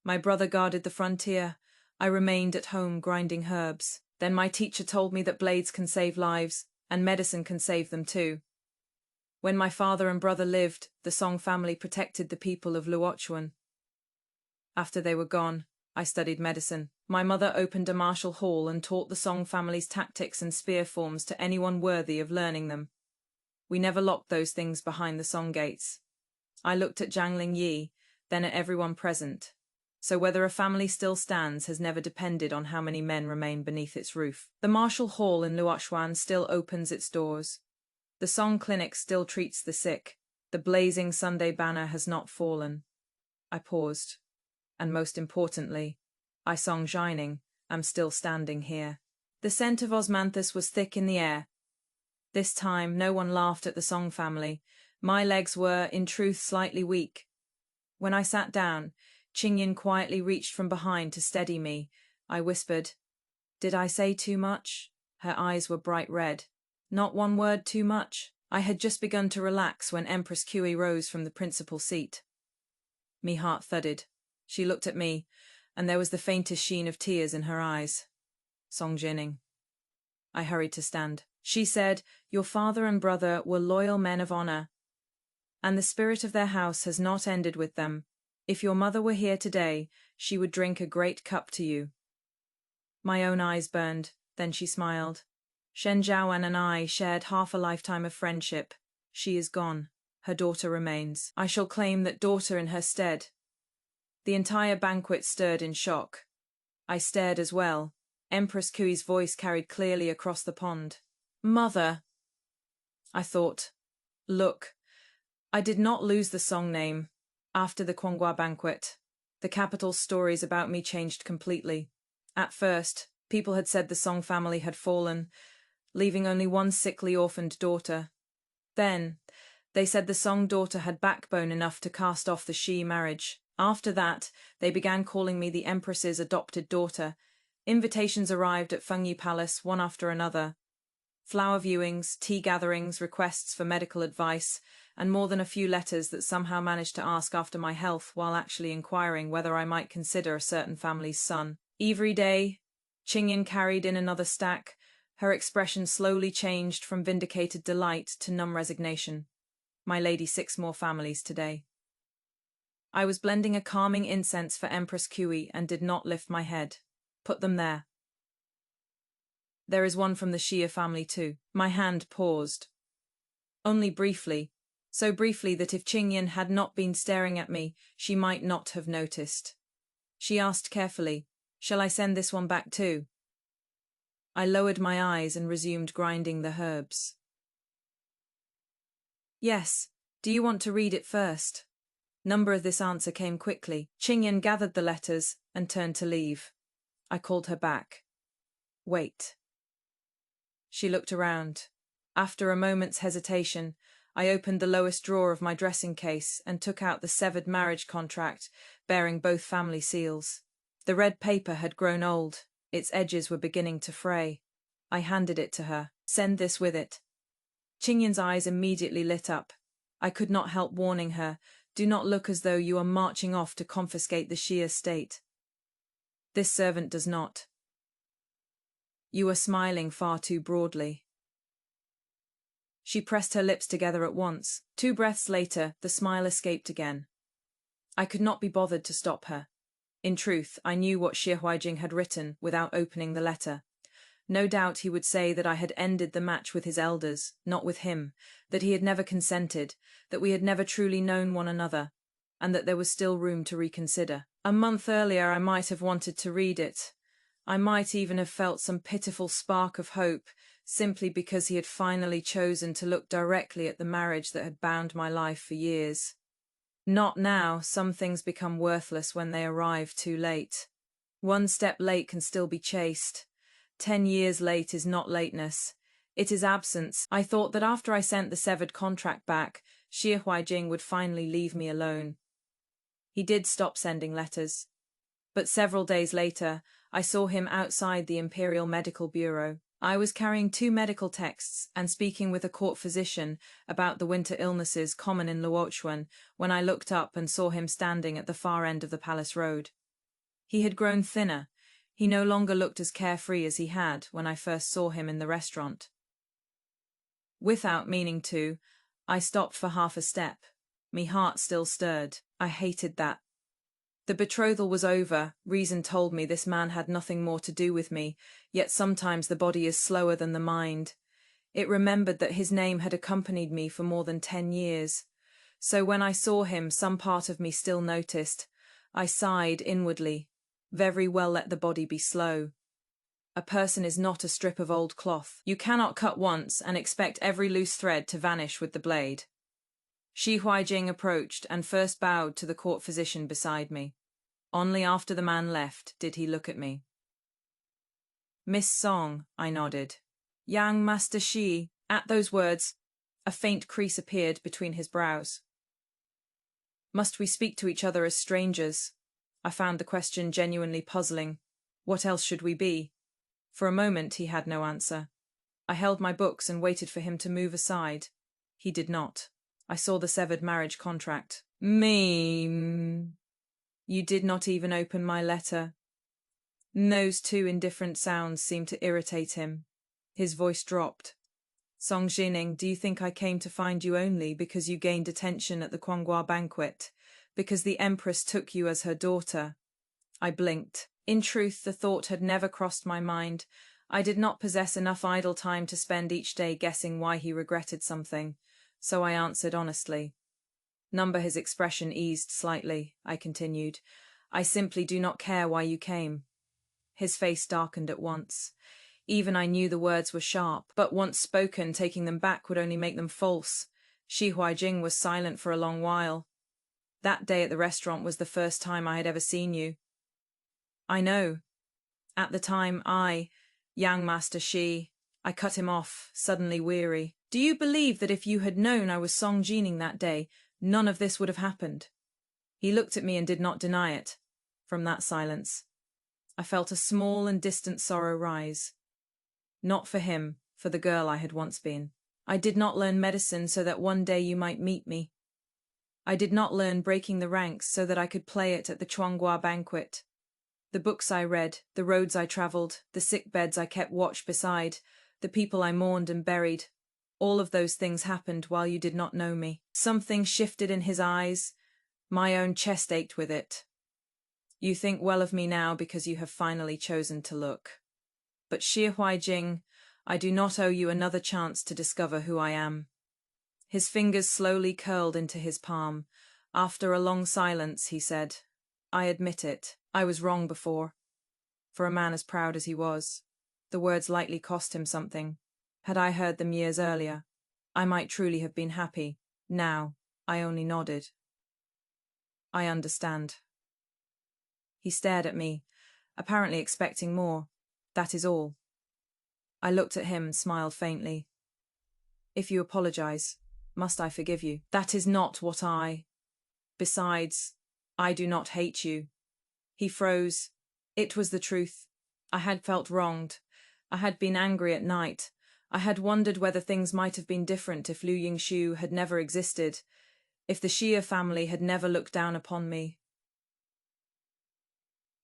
My brother guarded the frontier. I remained at home grinding herbs. Then my teacher told me that blades can save lives, and medicine can save them too. When my father and brother lived, the Song family protected the people of Luochuan. After they were gone, I studied medicine. My mother opened a martial hall and taught the Song family's tactics and spear forms to anyone worthy of learning them. We never locked those things behind the Song gates. I looked at Zhang Lingyi, then at everyone present. So whether a family still stands has never depended on how many men remain beneath its roof. The martial hall in Luochuan still opens its doors. The Song clinic still treats the sick. The blazing Sunday banner has not fallen. I paused. And most importantly, I Song Jining, am still standing here. The scent of osmanthus was thick in the air. This time, no one laughed at the Song family. My legs were, in truth, slightly weak. When I sat down, Qingyin quietly reached from behind to steady me. I whispered, "Did I say too much?" Her eyes were bright red. Not one word too much. I had just begun to relax when Empress Kui rose from the principal seat. Me heart thudded. She looked at me, and there was the faintest sheen of tears in her eyes. Song Jining. I hurried to stand. She said, "Your father and brother were loyal men of honor, and the spirit of their house has not ended with them. If your mother were here today, she would drink a great cup to you." My own eyes burned, then she smiled. Shen Zhaoan and I shared half a lifetime of friendship. She is gone. Her daughter remains. I shall claim that daughter in her stead. The entire banquet stirred in shock. I stared as well. Empress Kui's voice carried clearly across the pond. "Mother," I thought. Look, I did not lose the Song name. After the Quanghua banquet, the capital's stories about me changed completely. At first, people had said the Song family had fallen, leaving only one sickly orphaned daughter. Then, they said the Song daughter had backbone enough to cast off the Shi marriage. After that, they began calling me the Empress's adopted daughter. Invitations arrived at Fengyi Palace, one after another. Flower viewings, tea gatherings, requests for medical advice, and more than a few letters that somehow managed to ask after my health while actually inquiring whether I might consider a certain family's son. Every day, Qingyin carried in another stack. Her expression slowly changed from vindicated delight to numb resignation. My lady, 6 more families today. I was blending a calming incense for Empress Kui and did not lift my head. Put them there. There is one from the Xia family too. My hand paused. Only briefly, so briefly that if Qingyin had not been staring at me, she might not have noticed. She asked carefully, "Shall I send this one back too?" I lowered my eyes and resumed grinding the herbs. "Yes. Do you want to read it first?" Number of this answer came quickly. Qingyin gathered the letters and turned to leave. I called her back. "Wait." She looked around. After a moment's hesitation, I opened the lowest drawer of my dressing case and took out the severed marriage contract bearing both family seals. The red paper had grown old. Its edges were beginning to fray. I handed it to her. "Send this with it." Qingyan's eyes immediately lit up. I could not help warning her, "Do not look as though you are marching off to confiscate the Xi estate. This servant does not. You are smiling far too broadly." She pressed her lips together at once. 2 breaths later, the smile escaped again. I could not be bothered to stop her. In truth, I knew what Xi Huijing had written without opening the letter. No doubt he would say that I had ended the match with his elders, not with him, that he had never consented, that we had never truly known one another, and that there was still room to reconsider. A month earlier I might have wanted to read it. I might even have felt some pitiful spark of hope, simply because he had finally chosen to look directly at the marriage that had bound my life for years. Not now. Some things become worthless when they arrive too late. 1 step late can still be chased. 10 years late is not lateness. It is absence. I thought that after I sent the severed contract back, Xi Huijing would finally leave me alone. He did stop sending letters. But several days later, I saw him outside the Imperial Medical Bureau. I was carrying 2 medical texts and speaking with a court physician about the winter illnesses common in Luochuan when I looked up and saw him standing at the far end of the palace road. He had grown thinner. He no longer looked as carefree as he had when I first saw him in the restaurant. Without meaning to, I stopped for half a step. Me heart still stirred. I hated that. The betrothal was over. Reason told me this man had nothing more to do with me, yet sometimes the body is slower than the mind. It remembered that his name had accompanied me for more than 10 years. So when I saw him, some part of me still noticed. I sighed inwardly. Very well, let the body be slow. A person is not a strip of old cloth. You cannot cut once and expect every loose thread to vanish with the blade. Xi Huijing approached and first bowed to the court physician beside me. Only after the man left did he look at me. "Miss Song," I nodded. "Young Master Xi." At those words, a faint crease appeared between his brows. Must we speak to each other as strangers? I found the question genuinely puzzling. What else should we be? For a moment he had no answer. I held my books and waited for him to move aside. He did not. I saw the severed marriage contract. You did not even open my letter. Those 2 indifferent sounds seemed to irritate him. His voice dropped. "Song Jining, do you think I came to find you only because you gained attention at the Quanghua banquet? Because the Empress took you as her daughter?" I blinked. In truth, the thought had never crossed my mind. I did not possess enough idle time to spend each day guessing why he regretted something, so I answered honestly. His expression eased slightly. I continued, "I simply do not care why you came." His face darkened at once. Even I knew the words were sharp, but once spoken, taking them back would only make them false. Xi Huijing was silent for a long while. "That day at the restaurant was the first time I had ever seen you." "I know. At the time young Master Xi," I cut him off, suddenly weary. "Do you believe that if you had known I was Song Jining that day, none of this would have happened?" He looked at me and did not deny it. From that silence, I felt a small and distant sorrow rise. Not for him, for the girl I had once been. I did not learn medicine so that one day you might meet me. I did not learn breaking the ranks so that I could play it at the Quanghua banquet. The books I read, the roads I travelled, the sick beds I kept watch beside, the people I mourned and buried, all of those things happened while you did not know me. Something shifted in his eyes. My own chest ached with it. "You think well of me now because you have finally chosen to look. But Xi Huijing, I do not owe you another chance to discover who I am." His fingers slowly curled into his palm. After a long silence, he said, "I admit it. I was wrong before." For a man as proud as he was, the words lightly cost him something. Had I heard them years earlier, I might truly have been happy. Now, I only nodded. "I understand." He stared at me, apparently expecting more. That is all. I looked at him and smiled faintly. "If you apologize, Must I forgive you? That is not what I... Besides, I do not hate you. He froze. It was the truth. I had felt wronged. I had been angry at night. I had wondered whether things might have been different if Liu Yingxiu had never existed, if the Xia family had never looked down upon me.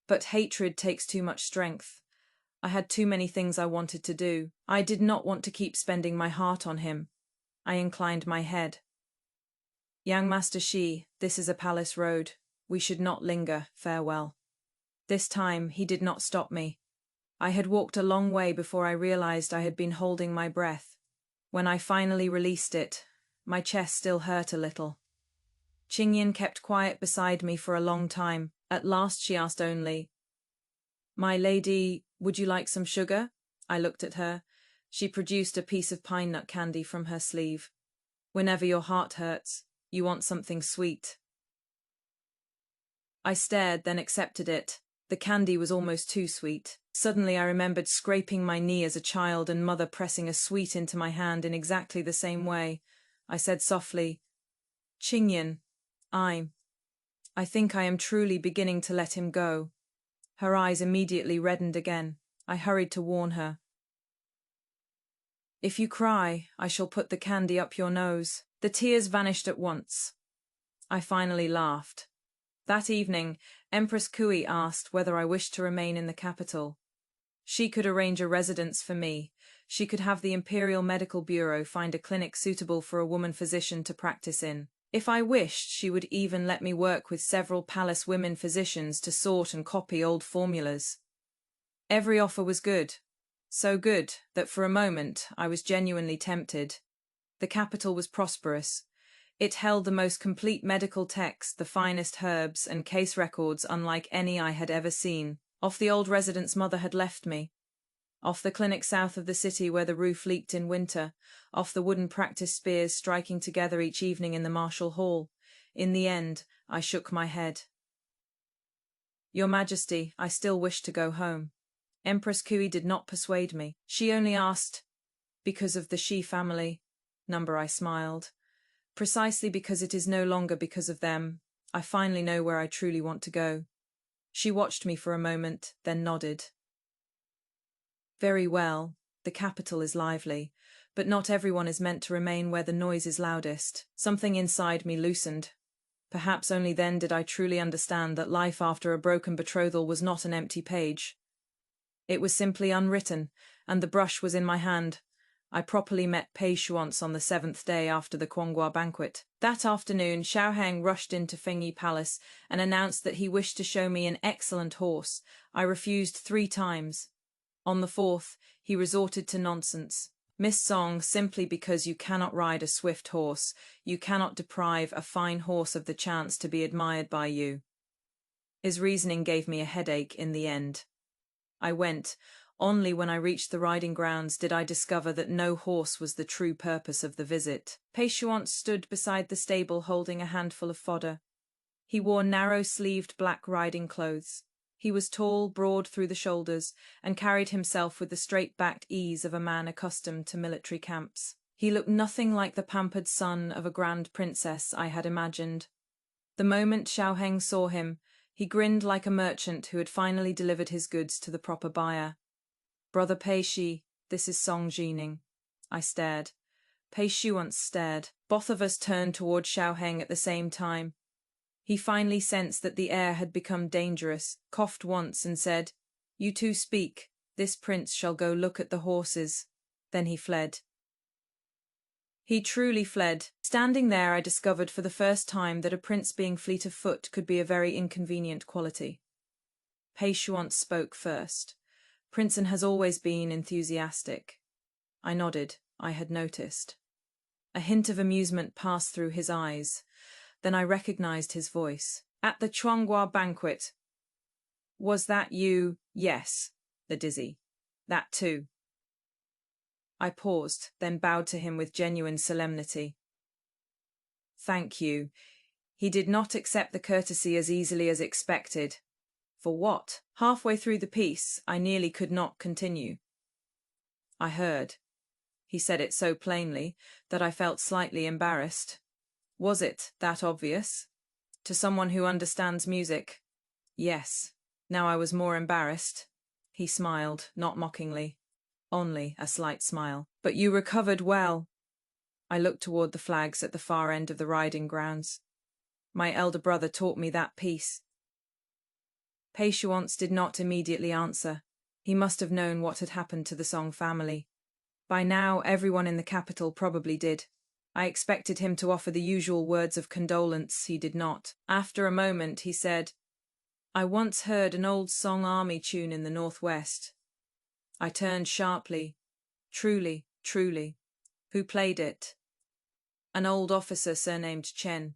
But hatred takes too much strength. I had too many things I wanted to do. I did not want to keep spending my heart on him. I inclined my head. Young Master Shi, this is a palace road. We should not linger. Farewell. This time he did not stop me. I had walked a long way before I realized I had been holding my breath. When I finally released it, my chest still hurt a little. Qingyan kept quiet beside me for a long time. At last she asked only, "My lady, would you like some sugar?" I looked at her. She produced a piece of pine nut candy from her sleeve. "Whenever your heart hurts, you want something sweet." I stared, then accepted it. The candy was almost too sweet. Suddenly I remembered scraping my knee as a child and mother pressing a sweet into my hand in exactly the same way. I said softly, "Qingyan, I think I am truly beginning to let him go." Her eyes immediately reddened again. I hurried to warn her. "If you cry, I shall put the candy up your nose." The tears vanished at once. I finally laughed. That evening, Empress Kui asked whether I wished to remain in the capital. She could arrange a residence for me. She could have the Imperial Medical Bureau find a clinic suitable for a woman physician to practice in. If I wished, she would even let me work with several palace women physicians to sort and copy old formulas. Every offer was good. So good that for a moment I was genuinely tempted. The capital was prosperous. It held the most complete medical texts, the finest herbs, and case records unlike any I had ever seen. Off the old residence mother had left me. Off the clinic south of the city where the roof leaked in winter. Off the wooden practice spears striking together each evening in the martial hall. In the end, I shook my head. "Your Majesty, I still wish to go home." Empress Kui did not persuade me. She only asked, "Because of the Shi family?" I smiled. "Precisely because it is no longer because of them. I finally know where I truly want to go." She watched me for a moment, then nodded. "Very well, the capital is lively, but not everyone is meant to remain where the noise is loudest." Something inside me loosened. Perhaps only then did I truly understand that life after a broken betrothal was not an empty page. It was simply unwritten, and the brush was in my hand. I properly met Pei Shuance on the 7th day after the Quanghua banquet. That afternoon, Xiaoheng rushed into Fengyi Palace and announced that he wished to show me an excellent horse. I refused 3 times. On the 4th, he resorted to nonsense. "Miss Song, simply because you cannot ride a swift horse, you cannot deprive a fine horse of the chance to be admired by you." His reasoning gave me a headache in the end. I went. Only when I reached the riding grounds did I discover that no horse was the true purpose of the visit. Pei Shuance stood beside the stable holding a handful of fodder. He wore narrow-sleeved black riding clothes. He was tall, broad through the shoulders, and carried himself with the straight-backed ease of a man accustomed to military camps. He looked nothing like the pampered son of a grand princess I had imagined. The moment Xiaoheng saw him, he grinned like a merchant who had finally delivered his goods to the proper buyer. "Brother Pei Shi, this is Song Jining." I stared. Pei Shuance stared. Both of us turned toward Xiaoheng at the same time. He finally sensed that the air had become dangerous, coughed once and said, "You two speak. This prince shall go look at the horses." Then he fled. He truly fled. Standing there, I discovered for the first time that a prince being fleet of foot could be a very inconvenient quality. Pei Shuance spoke first. "Princeton has always been enthusiastic." I nodded. I had noticed. A hint of amusement passed through his eyes. Then I recognized his voice. "At the Quanghua banquet." "Was that you?" "Yes." The dizzy. "That too." I paused, then bowed to him with genuine solemnity. "Thank you." He did not accept the courtesy as easily as expected. For what? Halfway through the piece, I nearly could not continue. I heard. He said it so plainly that I felt slightly embarrassed. Was it that obvious? To someone who understands music? Yes. Now I was more embarrassed. He smiled, not mockingly. Only a slight smile. But you recovered well. I looked toward the flags at the far end of the riding grounds. My elder brother taught me that piece. Peixuance did not immediately answer. He must have known what had happened to the Song family. By now, everyone in the capital probably did. I expected him to offer the usual words of condolence. He did not. After a moment, he said, I once heard an old Song army tune in the northwest. I turned sharply. Truly, truly. Who played it? An old officer surnamed Chen.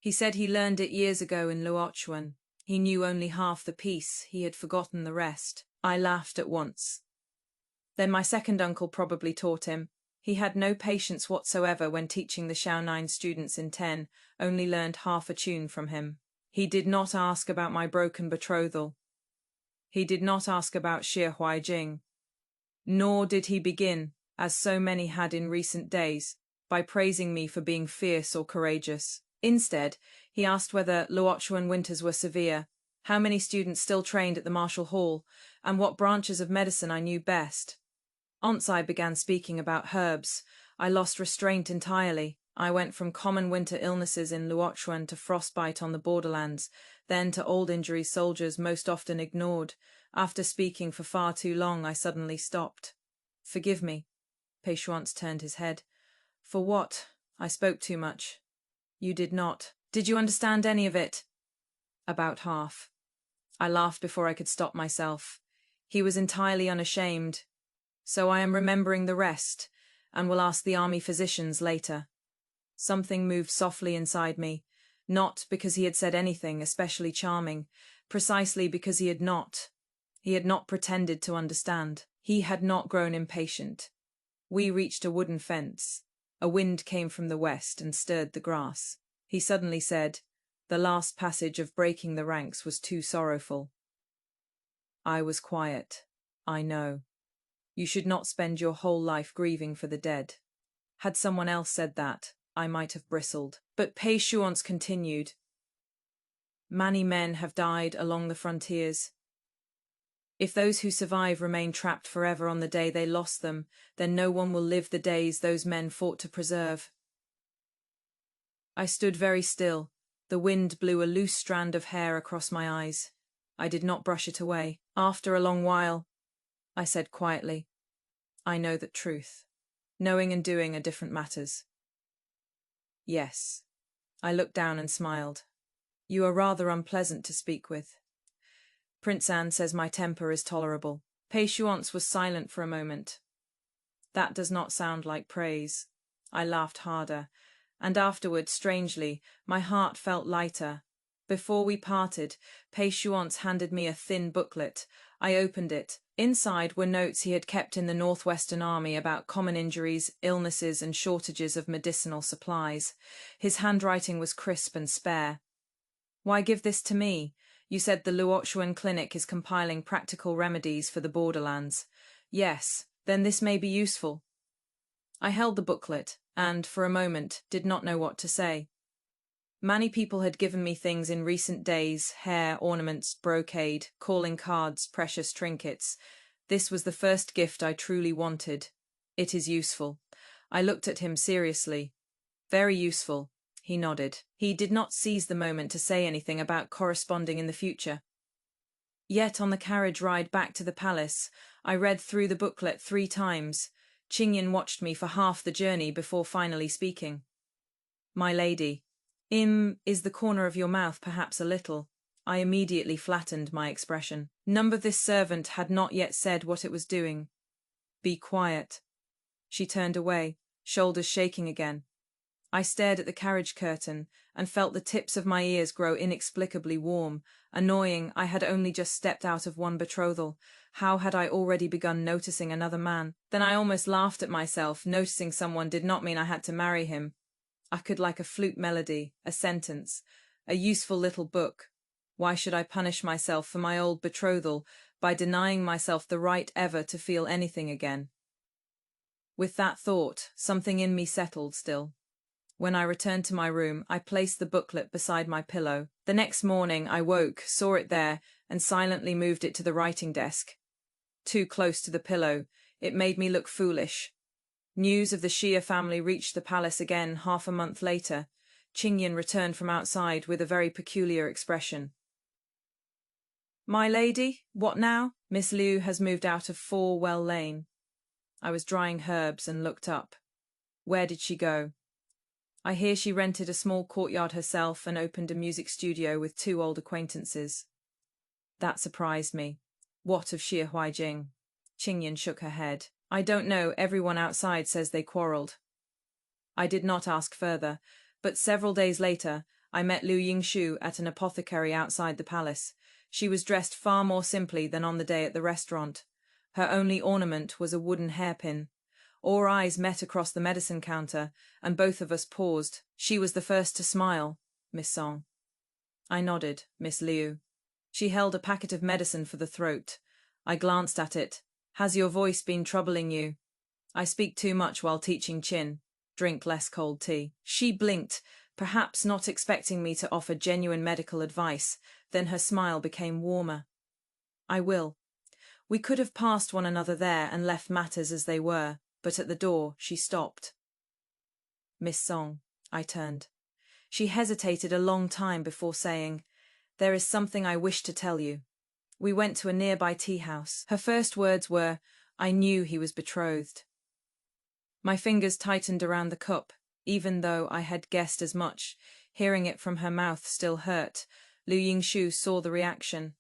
He said he learned it years ago in Luochuan. He knew only half the piece. He had forgotten the rest. I laughed at once. Then my second uncle probably taught him. He had no patience whatsoever when teaching the Shaonine students in 10, only learned half a tune from him. He did not ask about my broken betrothal. He did not ask about Xie Huaijing. Nor did he begin, as so many had in recent days, by praising me for being fierce or courageous. Instead, he asked whether Luochuan winters were severe, how many students still trained at the martial hall, and what branches of medicine I knew best. Once I began speaking about herbs, I lost restraint entirely. I went from common winter illnesses in Luochuan to frostbite on the borderlands, then to old injuries soldiers most often ignored. After speaking for far too long, I suddenly stopped. Forgive me. Peixuance turned his head. For what? I spoke too much. You did not. Did you understand any of it? About half. I laughed before I could stop myself. He was entirely unashamed. So I am remembering the rest, and will ask the army physicians later. Something moved softly inside me, not because he had said anything especially charming, precisely because he had not. He had not pretended to understand. He had not grown impatient. We reached a wooden fence. A wind came from the west and stirred the grass. He suddenly said, the last passage of breaking the ranks was too sorrowful. I was quiet. I know. You should not spend your whole life grieving for the dead. Had someone else said that, I might have bristled. But Peixuance continued. Many men have died along the frontiers. If those who survive remain trapped forever on the day they lost them, then no one will live the days those men fought to preserve. I stood very still. The wind blew a loose strand of hair across my eyes. I did not brush it away. After a long while, I said quietly, I know that truth. Knowing and doing are different matters. Yes. I looked down and smiled. You are rather unpleasant to speak with. Prince Anne says my temper is tolerable. Peixuance was silent for a moment. That does not sound like praise. I laughed harder, and afterward, strangely, my heart felt lighter. Before we parted, Peixuance handed me a thin booklet. I opened it. Inside were notes he had kept in the Northwestern Army about common injuries, illnesses, and shortages of medicinal supplies. His handwriting was crisp and spare. Why give this to me? You said the Luochuan clinic is compiling practical remedies for the borderlands. Yes, then this may be useful. I held the booklet, and, for a moment, did not know what to say. Many people had given me things in recent days, hair, ornaments, brocade, calling cards, precious trinkets. This was the first gift I truly wanted. It is useful. I looked at him seriously. Very useful. He nodded. He did not seize the moment to say anything about corresponding in the future. Yet on the carriage ride back to the palace, I read through the booklet 3 times. Qingyan watched me for half the journey before finally speaking. My lady. Is the corner of your mouth perhaps a little? I immediately flattened my expression. This servant had not yet said what it was doing. Be quiet. She turned away, shoulders shaking again. I stared at the carriage curtain and felt the tips of my ears grow inexplicably warm. Annoying, I had only just stepped out of one betrothal. How had I already begun noticing another man? Then I almost laughed at myself. Noticing someone did not mean I had to marry him. I could like a flute melody, a sentence, a useful little book. Why should I punish myself for my old betrothal by denying myself the right ever to feel anything again? With that thought, something in me settled still. When I returned to my room, I placed the booklet beside my pillow. The next morning, I woke, saw it there, and silently moved it to the writing desk. Too close to the pillow, it made me look foolish. News of the Xia family reached the palace again half a month later. Qingyan returned from outside with a very peculiar expression. "My lady, what now? Miss Liu has moved out of 4 Well Lane." I was drying herbs and looked up. "Where did she go?" "I hear she rented a small courtyard herself and opened a music studio with 2 old acquaintances." That surprised me. "What of Xia Huaijing?" Qingyan shook her head. "I don't know, everyone outside says they quarreled." I did not ask further, but several days later, I met Liu Yingshu at an apothecary outside the palace. She was dressed far more simply than on the day at the restaurant. Her only ornament was a wooden hairpin. Our eyes met across the medicine counter, and both of us paused. She was the first to smile. "Miss Song." I nodded. "Miss Liu." She held a packet of medicine for the throat. I glanced at it. "Has your voice been troubling you?" "I speak too much while teaching Qin. Drink less cold tea." She blinked, perhaps not expecting me to offer genuine medical advice. Then her smile became warmer. "I will." We could have passed one another there and left matters as they were, but at the door she stopped. "Miss Song." I turned. She hesitated a long time before saying, "There is something I wish to tell you." We went to a nearby tea house. Her first words were, "I knew he was betrothed." My fingers tightened around the cup, even though I had guessed as much. Hearing it from her mouth still hurt. Liu Yingshu saw the reaction.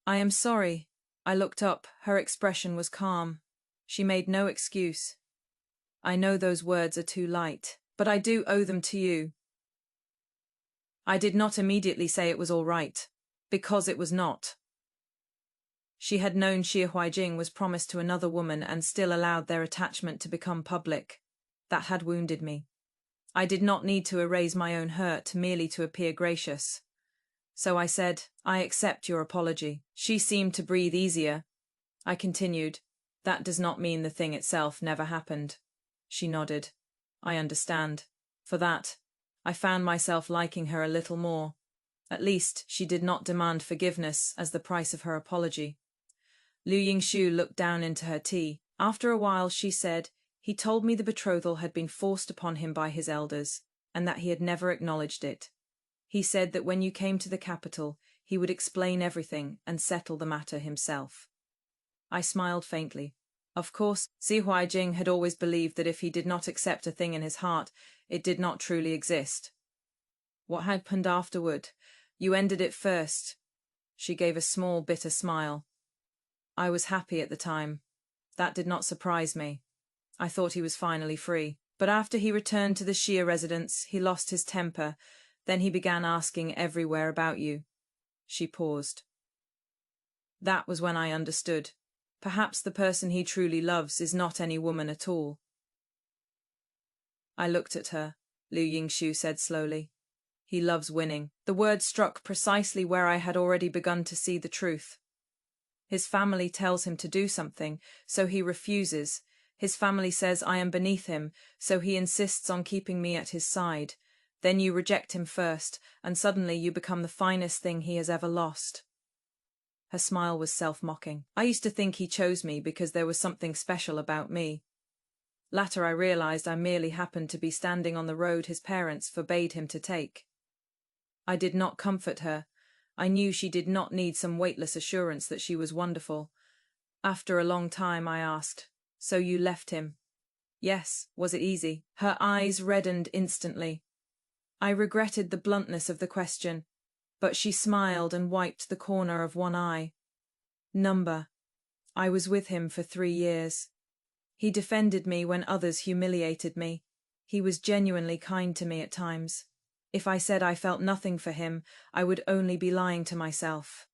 "I am sorry." I looked up. Her expression was calm. She made no excuse. "I know those words are too light, but I do owe them to you." I did not immediately say it was all right, because it was not. She had known Xia Huaijing was promised to another woman and still allowed their attachment to become public. That had wounded me. I did not need to erase my own hurt merely to appear gracious. So I said, "I accept your apology." She seemed to breathe easier. I continued, "That does not mean the thing itself never happened." She nodded. "I understand." For that, I found myself liking her a little more. At least, she did not demand forgiveness as the price of her apology. Liu Yingshu looked down into her tea. After a while she said, "He told me the betrothal had been forced upon him by his elders, and that he had never acknowledged it. He said that when you came to the capital, he would explain everything and settle the matter himself." I smiled faintly. Of course, Xi Huaijing had always believed that if he did not accept a thing in his heart, it did not truly exist. "What happened afterward? You ended it first." She gave a small, bitter smile. "I was happy at the time. That did not surprise me. I thought he was finally free. But after he returned to the Xia residence, he lost his temper. Then he began asking everywhere about you." She paused. "That was when I understood. Perhaps the person he truly loves is not any woman at all." I looked at her. Liu Yingshu said slowly, "He loves winning." The word struck precisely where I had already begun to see the truth. His family tells him to do something, so he refuses. His family says I am beneath him, so he insists on keeping me at his side. Then you reject him first, and suddenly you become the finest thing he has ever lost. Her smile was self-mocking. I used to think he chose me because there was something special about me. Later I realized I merely happened to be standing on the road his parents forbade him to take. I did not comfort her. I knew she did not need some weightless assurance that she was wonderful. After a long time I asked, "So you left him?" "Yes." "Was it easy?" Her eyes reddened instantly. I regretted the bluntness of the question, but she smiled and wiped the corner of one eye. "Number. I was with him for 3 years. He defended me when others humiliated me. He was genuinely kind to me at times. If I said I felt nothing for him, I would only be lying to myself."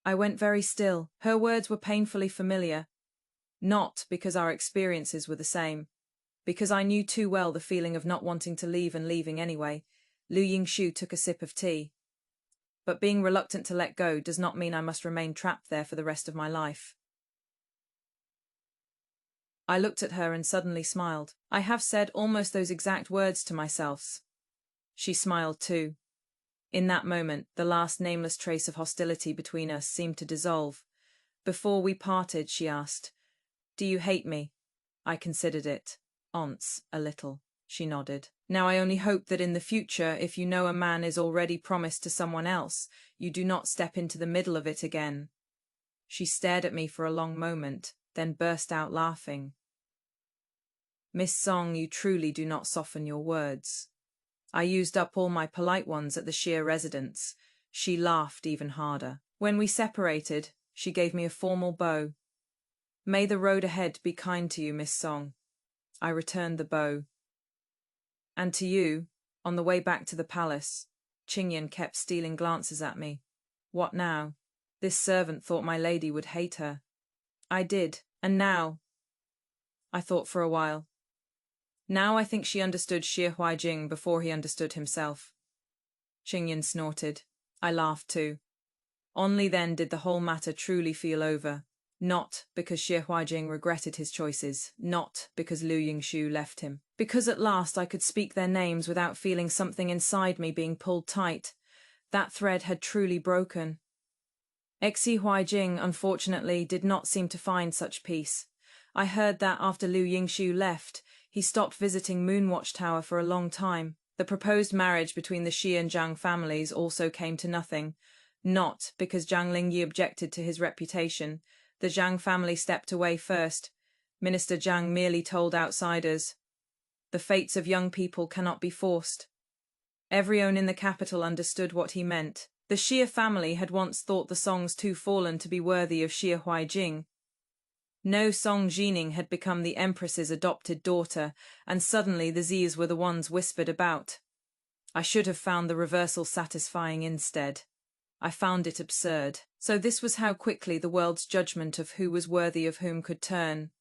I went very still. Her words were painfully familiar. Not because our experiences were the same. Because I knew too well the feeling of not wanting to leave and leaving anyway. Liu Yingshu took a sip of tea. "But being reluctant to let go does not mean I must remain trapped there for the rest of my life." I looked at her and suddenly smiled. I have said almost those exact words to myself. She smiled too. In that moment, the last nameless trace of hostility between us seemed to dissolve. Before we parted, she asked, "Do you hate me?" I considered it. A little. She nodded. "Now I only hope that in the future, if you know a man is already promised to someone else, you do not step into the middle of it again." She stared at me for a long moment, then burst out laughing. "Miss Song, you truly do not soften your words." I used up all my polite ones at the sheer residence. She laughed even harder. When we separated, she gave me a formal bow. "May the road ahead be kind to you, Miss Song." I returned the bow. "And to you." On the way back to the palace, Qingyan kept stealing glances at me. What now? This servant thought my lady would hate her. I did, and now? I thought for a while. Now I think she understood Xie Huaijing before he understood himself. Qingyan snorted. I laughed too. Only then did the whole matter truly feel over. Not because Xie Huaijing regretted his choices, not because Liu Yingshu left him. Because at last I could speak their names without feeling something inside me being pulled tight. That thread had truly broken. Xie Huaijing, unfortunately, did not seem to find such peace. I heard that after Liu Yingshu left, he stopped visiting Moonwatch Tower for a long time. The proposed marriage between the Xi and Zhang families also came to nothing. Not because Zhang Lingyi objected to his reputation. The Zhang family stepped away first. Minister Zhang merely told outsiders, "The fates of young people cannot be forced." Everyone in the capital understood what he meant. The Xie family had once thought the Songs too fallen to be worthy of Xie Huaijing. No Song Jining had become the empress's adopted daughter, and suddenly the Z's were the ones whispered about. I should have found the reversal satisfying instead. I found it absurd. So this was how quickly the world's judgment of who was worthy of whom could turn.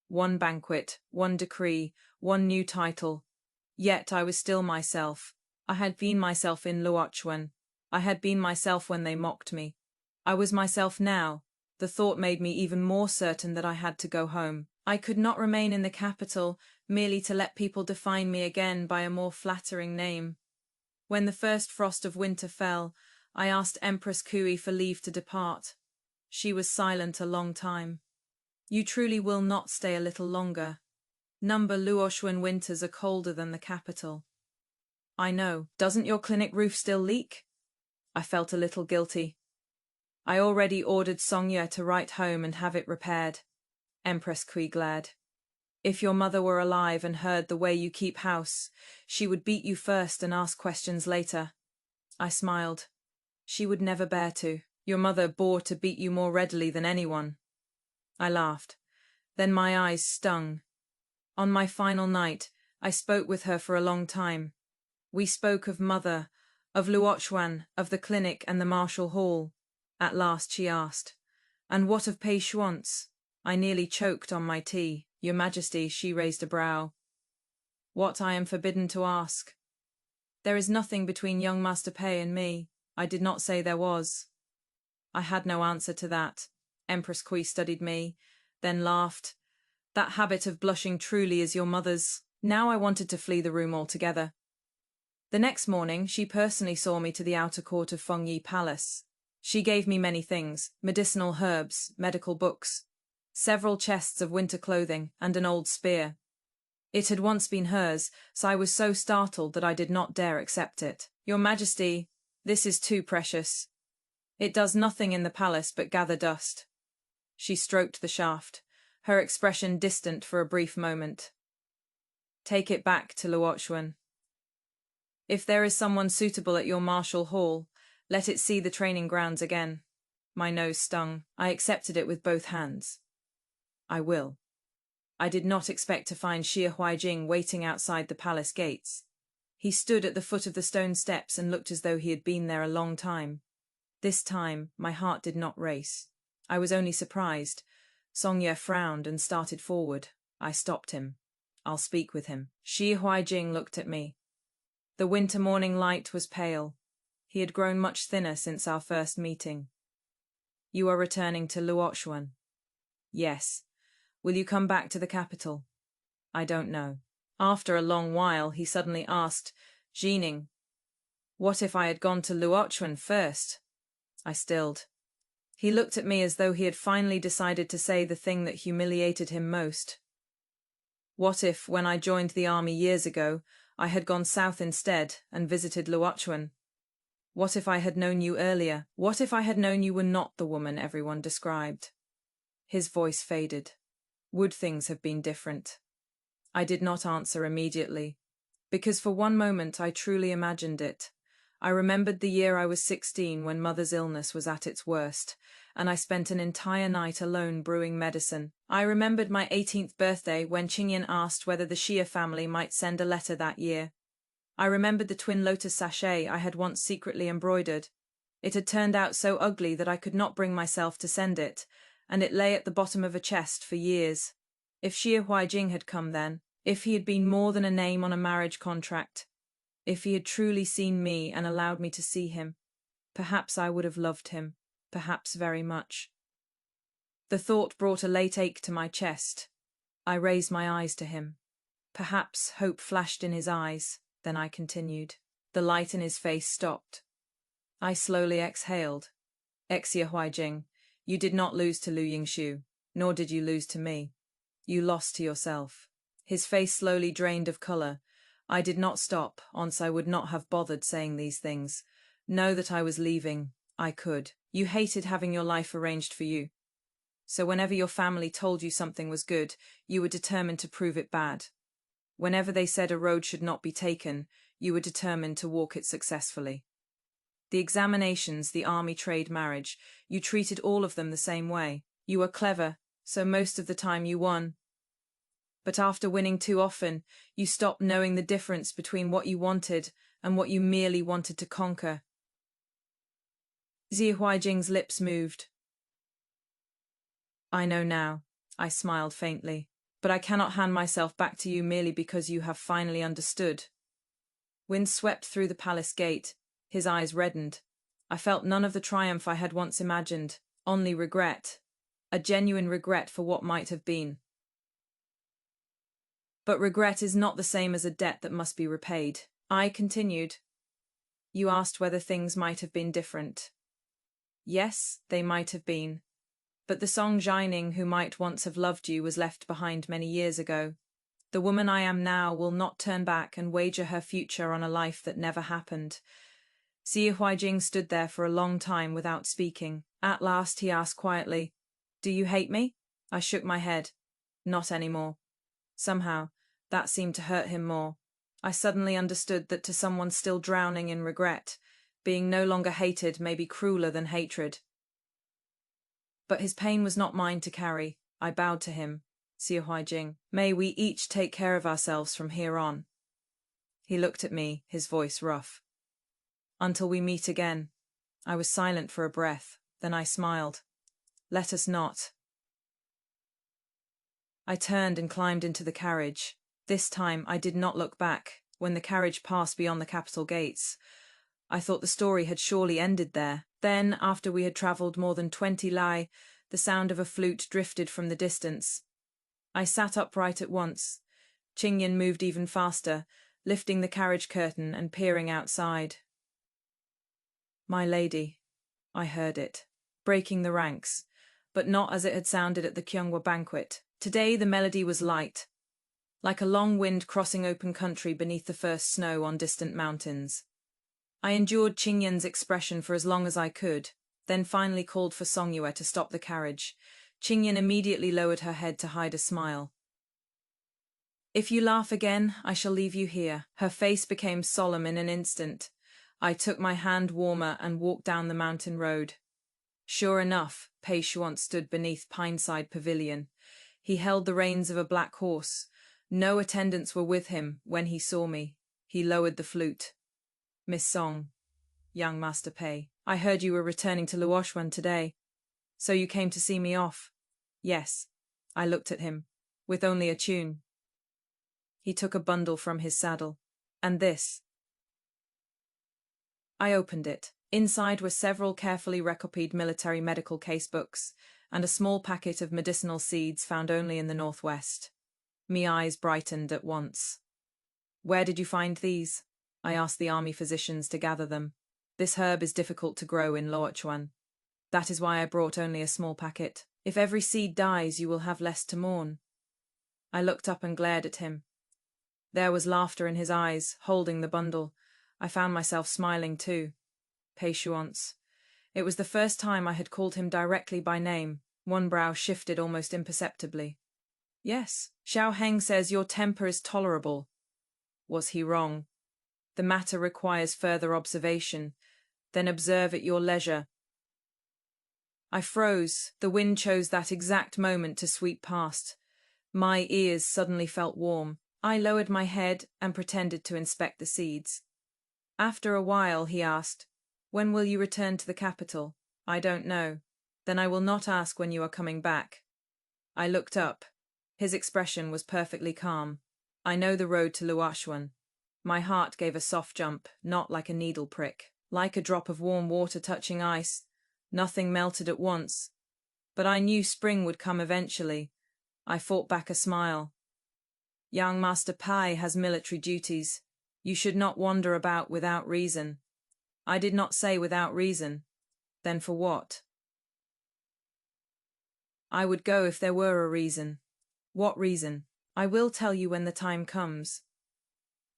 One banquet, one decree, one new title. Yet I was still myself. I had been myself in Luochuan. I had been myself when they mocked me. I was myself now. The thought made me even more certain that I had to go home. I could not remain in the capital merely to let people define me again by a more flattering name. When the first frost of winter fell, I asked Empress Kui for leave to depart. She was silent a long time. "You truly will not stay a little longer. Number Luochuan winters are colder than the capital." "I know. Doesn't your clinic roof still leak?" I felt a little guilty. "I already ordered Songye to write home and have it repaired." Empress Kui glared. "If your mother were alive and heard the way you keep house, she would beat you first and ask questions later." I smiled. "She would never bear to. Your mother bore to beat you more readily than anyone." I laughed. Then my eyes stung. On my final night, I spoke with her for a long time. We spoke of mother, of Luochuan, of the clinic and the martial hall. At last she asked, "And what of Pei Xuan's?" I nearly choked on my tea. "Your Majesty," she raised a brow. "What I am forbidden to ask." "There is nothing between young Master Pei and me. I did not say there was." I had no answer to that. Empress Kui studied me, then laughed. "That habit of blushing truly is your mother's." Now I wanted to flee the room altogether. The next morning, she personally saw me to the outer court of Fengyi Palace. She gave me many things: medicinal herbs, medical books, several chests of winter clothing, and an old spear. It had once been hers, so I was so startled that I did not dare accept it. "Your Majesty, this is too precious. It does nothing in the palace but gather dust." She stroked the shaft, her expression distant for a brief moment. "Take it back to Luochuan. If there is someone suitable at your martial hall, let it see the training grounds again." My nose stung. I accepted it with both hands. "I will." I did not expect to find Xie Huaijing waiting outside the palace gates. He stood at the foot of the stone steps and looked as though he had been there a long time. This time, my heart did not race. I was only surprised. Songye frowned and started forward. I stopped him. "I'll speak with him." Xie Huaijing looked at me. The winter morning light was pale. He had grown much thinner since our first meeting. "You are returning to Luochuan?" "Yes. Will you come back to the capital? I don't know. After a long while, he suddenly asked, Jining, what if I had gone to Luochuan first? I stilled. He looked at me as though he had finally decided to say the thing that humiliated him most. What if, when I joined the army years ago, I had gone south instead and visited Luochuan? What if I had known you earlier? What if I had known you were not the woman everyone described? His voice faded. Would things have been different? I did not answer immediately, because for one moment I truly imagined it. I remembered the year I was 16 when mother's illness was at its worst, and I spent an entire night alone brewing medicine. I remembered my 18th birthday when Qingyan asked whether the Xia family might send a letter that year. I remembered the twin lotus sachet I had once secretly embroidered. It had turned out so ugly that I could not bring myself to send it, and it lay at the bottom of a chest for years. If Xia Huaijing had come then, if he had been more than a name on a marriage contract, if he had truly seen me and allowed me to see him, perhaps I would have loved him, perhaps very much. The thought brought a late ache to my chest. I raised my eyes to him. Perhaps hope flashed in his eyes, then I continued. The light in his face stopped. I slowly exhaled. Xia Huaijing, you did not lose to Lu Yingshu, nor did you lose to me. You lost to yourself. His face slowly drained of color. I did not stop, once I would not have bothered saying these things. Know that I was leaving. I could. You hated having your life arranged for you. So whenever your family told you something was good, you were determined to prove it bad. Whenever they said a road should not be taken, you were determined to walk it successfully. The examinations, the army, trade, marriage, you treated all of them the same way. You were clever, so most of the time you won. But after winning too often, you stopped knowing the difference between what you wanted and what you merely wanted to conquer. Xia Huaijing's lips moved. I know now, I smiled faintly, but I cannot hand myself back to you merely because you have finally understood. Wind swept through the palace gate. His eyes reddened. I felt none of the triumph I had once imagined, only regret. A genuine regret for what might have been. But regret is not the same as a debt that must be repaid. I continued. You asked whether things might have been different. Yes, they might have been. But the Song Jining who might once have loved you was left behind many years ago. The woman I am now will not turn back and wager her future on a life that never happened. Xia Huaijing stood there for a long time without speaking. At last he asked quietly, Do you hate me? I shook my head. Not anymore. Somehow, that seemed to hurt him more. I suddenly understood that to someone still drowning in regret, being no longer hated may be crueler than hatred. But his pain was not mine to carry. I bowed to him. Xia Huaijing, may we each take care of ourselves from here on. He looked at me, his voice rough. Until we meet again. I was silent for a breath, then I smiled. Let us not. I turned and climbed into the carriage. This time I did not look back. When the carriage passed beyond the capital gates, I thought the story had surely ended there. Then, after we had travelled more than 20 lai, the sound of a flute drifted from the distance. I sat upright at once. Qingyan moved even faster, lifting the carriage curtain and peering outside. My lady, I heard it, breaking the ranks, but not as it had sounded at the Kyunghwa banquet. Today the melody was light, like a long wind crossing open country beneath the first snow on distant mountains. I endured Qingyan's expression for as long as I could, then finally called for Songyue to stop the carriage. Qingyan immediately lowered her head to hide a smile. If you laugh again, I shall leave you here. Her face became solemn in an instant. I took my hand warmer and walked down the mountain road. Sure enough, Pei Shuant stood beneath Pineside Pavilion. He held the reins of a black horse. No attendants were with him when he saw me. He lowered the flute. Miss Song, young Master Pei, I heard you were returning to Luochuan today. So you came to see me off? Yes. I looked at him. With only a tune. He took a bundle from his saddle. And this. I opened it. Inside were several carefully recopied military medical casebooks, and a small packet of medicinal seeds found only in the northwest. Me eyes brightened at once. Where did you find these? I asked the army physicians to gather them. This herb is difficult to grow in Loachuan. That is why I brought only a small packet. If every seed dies, you will have less to mourn. I looked up and glared at him. There was laughter in his eyes, holding the bundle. I found myself smiling too. Patience. It was the first time I had called him directly by name. One brow shifted almost imperceptibly. Yes, Xiao Heng says your temper is tolerable. Was he wrong? The matter requires further observation. Then observe at your leisure. I froze. The wind chose that exact moment to sweep past. My ears suddenly felt warm. I lowered my head and pretended to inspect the seeds. After a while, he asked, "When will you return to the capital?" "I don't know." "Then I will not ask when you are coming back." I looked up. His expression was perfectly calm. "I know the road to Luochuan." My heart gave a soft jump, not like a needle prick, like a drop of warm water touching ice. Nothing melted at once. But I knew spring would come eventually. I fought back a smile. "Young Master Pai has military duties. You should not wander about without reason." "I did not say without reason." "Then for what?" "I would go if there were a reason." "What reason?" "I will tell you when the time comes."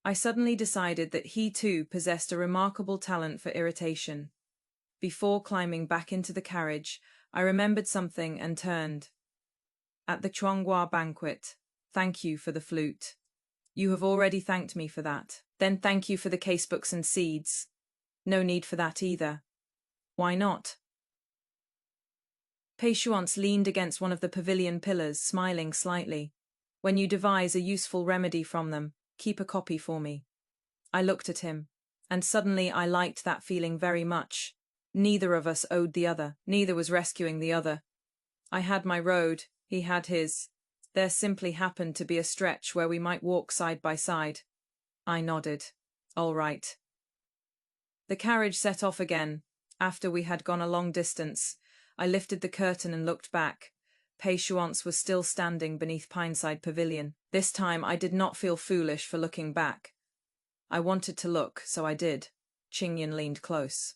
I suddenly decided that he too possessed a remarkable talent for irritation. Before climbing back into the carriage, I remembered something and turned. "At the Chuanghua banquet, thank you for the flute." "You have already thanked me for that." "Then thank you for the casebooks and seeds." "No need for that either." "Why not?" Patience leaned against one of the pavilion pillars, smiling slightly. "When you devise a useful remedy from them, keep a copy for me." I looked at him, and suddenly I liked that feeling very much. Neither of us owed the other. Neither was rescuing the other. I had my road, he had his. There simply happened to be a stretch where we might walk side by side. I nodded. All right. The carriage set off again. After we had gone a long distance, I lifted the curtain and looked back. Patience was still standing beneath Pineside Pavilion. This time I did not feel foolish for looking back. I wanted to look, so I did. Qingyan leaned close.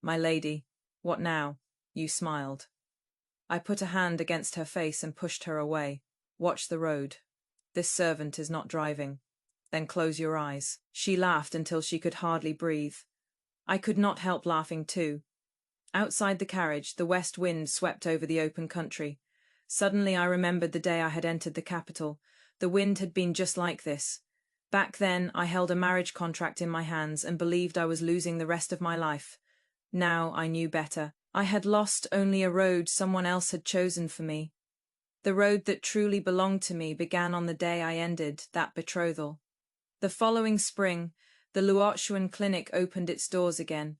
"My lady, what now?" You smiled. I put a hand against her face and pushed her away. "Watch the road. This servant is not driving. Then close your eyes." She laughed until she could hardly breathe. I could not help laughing too. Outside the carriage, the west wind swept over the open country. Suddenly I remembered the day I had entered the capital. The wind had been just like this. Back then, I held a marriage contract in my hands and believed I was losing the rest of my life. Now I knew better. I had lost only a road someone else had chosen for me. The road that truly belonged to me began on the day I ended that betrothal. The following spring, the Luochuan clinic opened its doors again.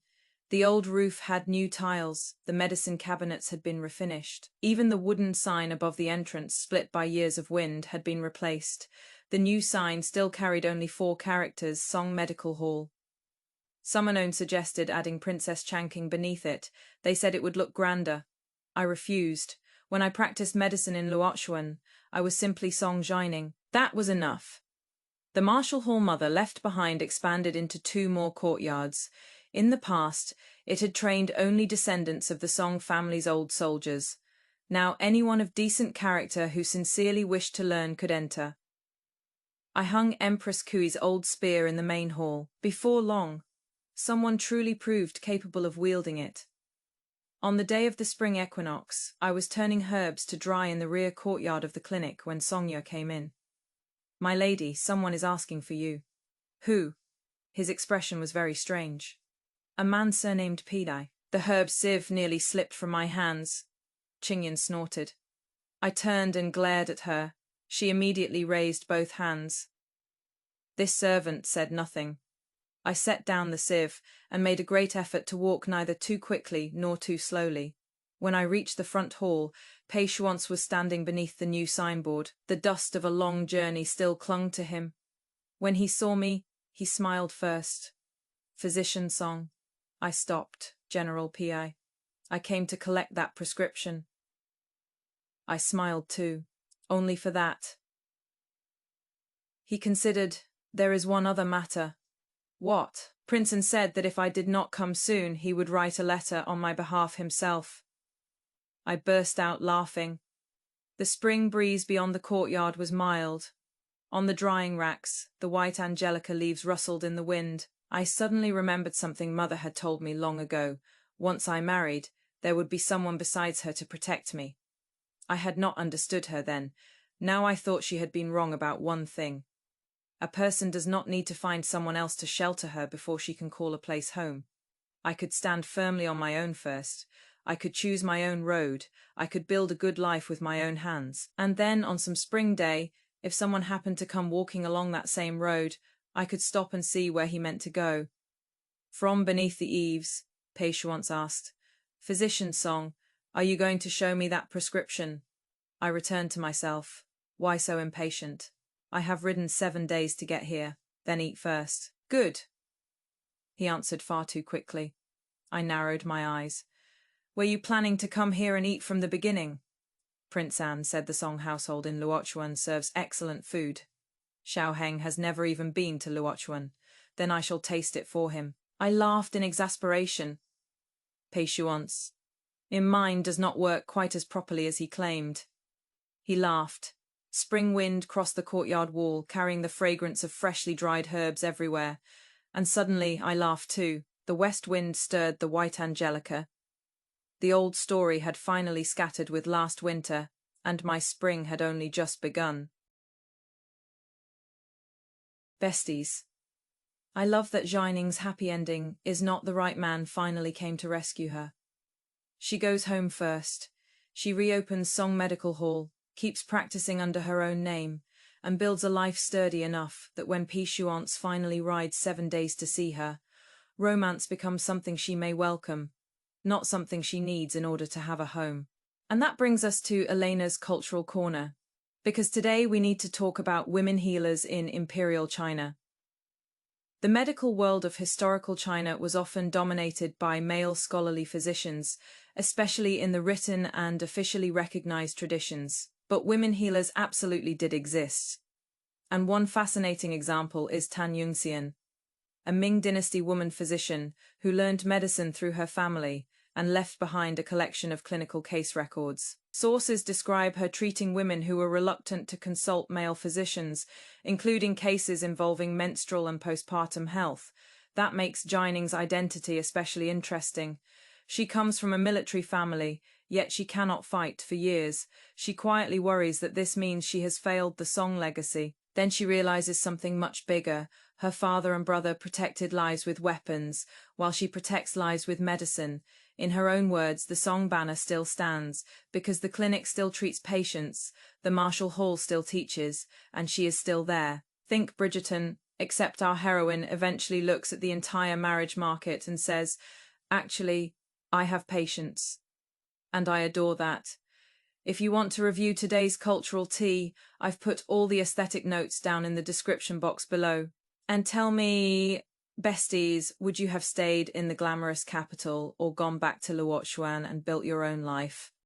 The old roof had new tiles, the medicine cabinets had been refinished. Even the wooden sign above the entrance, split by years of wind, had been replaced. The new sign still carried only 4 characters, Song Medical Hall. Someone suggested adding Princess Changqing beneath it. They said it would look grander. I refused. When I practiced medicine in Luochuan, I was simply Song Jining. That was enough. The Martial Hall Mother left behind expanded into 2 more courtyards. In the past, it had trained only descendants of the Song family's old soldiers. Now anyone of decent character who sincerely wished to learn could enter. I hung Empress Kui's old spear in the main hall. Before long, someone truly proved capable of wielding it. On the day of the spring equinox, I was turning herbs to dry in the rear courtyard of the clinic when Songya came in. "My lady, someone is asking for you." "Who?" His expression was very strange. "A man surnamed Pidai." The herb sieve nearly slipped from my hands. Qingyan snorted. I turned and glared at her. She immediately raised both hands. This servant said nothing. I set down the sieve and made a great effort to walk neither too quickly nor too slowly. When I reached the front hall, Patience was standing beneath the new signboard. The dust of a long journey still clung to him. When he saw me, he smiled first. "Physician Song." I stopped. "General Pi." I came to collect that prescription. I smiled too. Only for that. He considered, there is one other matter. What? Princeton said that if I did not come soon, he would write a letter on my behalf himself. I burst out laughing. The spring breeze beyond the courtyard was mild. On the drying racks, the white angelica leaves rustled in the wind. I suddenly remembered something Mother had told me long ago. Once I married, there would be someone besides her to protect me. I had not understood her then. Now I thought she had been wrong about one thing. A person does not need to find someone else to shelter her before she can call a place home. I could stand firmly on my own first. I could choose my own road. I could build a good life with my own hands. And then, on some spring day, if someone happened to come walking along that same road, I could stop and see where he meant to go. From beneath the eaves, Peishu once asked, "Physician's song, are you going to show me that prescription?" I returned to myself. Why so impatient? I have ridden 7 days to get here, then eat first. Good, he answered far too quickly. I narrowed my eyes. Were you planning to come here and eat from the beginning? Prince An said the Song household in Luochuan serves excellent food. Xiao Heng has never even been to Luochuan. Then I shall taste it for him. I laughed in exasperation. Peishu once. In mine does not work quite as properly as he claimed. He laughed. Spring wind crossed the courtyard wall, carrying the fragrance of freshly dried herbs everywhere. And suddenly I laughed too. The west wind stirred the white angelica. The old story had finally scattered with last winter, and my spring had only just begun. Besties. I love that Jining's happy ending is not the right man finally came to rescue her. She goes home first. She reopens Song Medical Hall, keeps practicing under her own name, and builds a life sturdy enough that when Peishuance finally rides 7 days to see her, romance becomes something she may welcome, not something she needs in order to have a home. And that brings us to Elena's Cultural Corner, because today we need to talk about women healers in imperial China. The medical world of historical China was often dominated by male scholarly physicians, especially in the written and officially recognized traditions. But women healers absolutely did exist. And one fascinating example is Tan Yunxian, a Ming dynasty woman physician who learned medicine through her family and left behind a collection of clinical case records. Sources describe her treating women who were reluctant to consult male physicians, including cases involving menstrual and postpartum health. That makes Jining's identity especially interesting. She comes from a military family, yet she cannot fight for years. She quietly worries that this means she has failed the Song legacy. Then she realizes something much bigger. Her father and brother protected lives with weapons, while she protects lives with medicine. In her own words, the Song banner still stands, because the clinic still treats patients, the martial hall still teaches, and she is still there. Think Bridgerton, except our heroine eventually looks at the entire marriage market and says, "Actually, I have patience." And I adore that. If you want to review today's cultural tea, I've put all the aesthetic notes down in the description box below. And tell me, besties, would you have stayed in the glamorous capital or gone back to Luochuan and built your own life?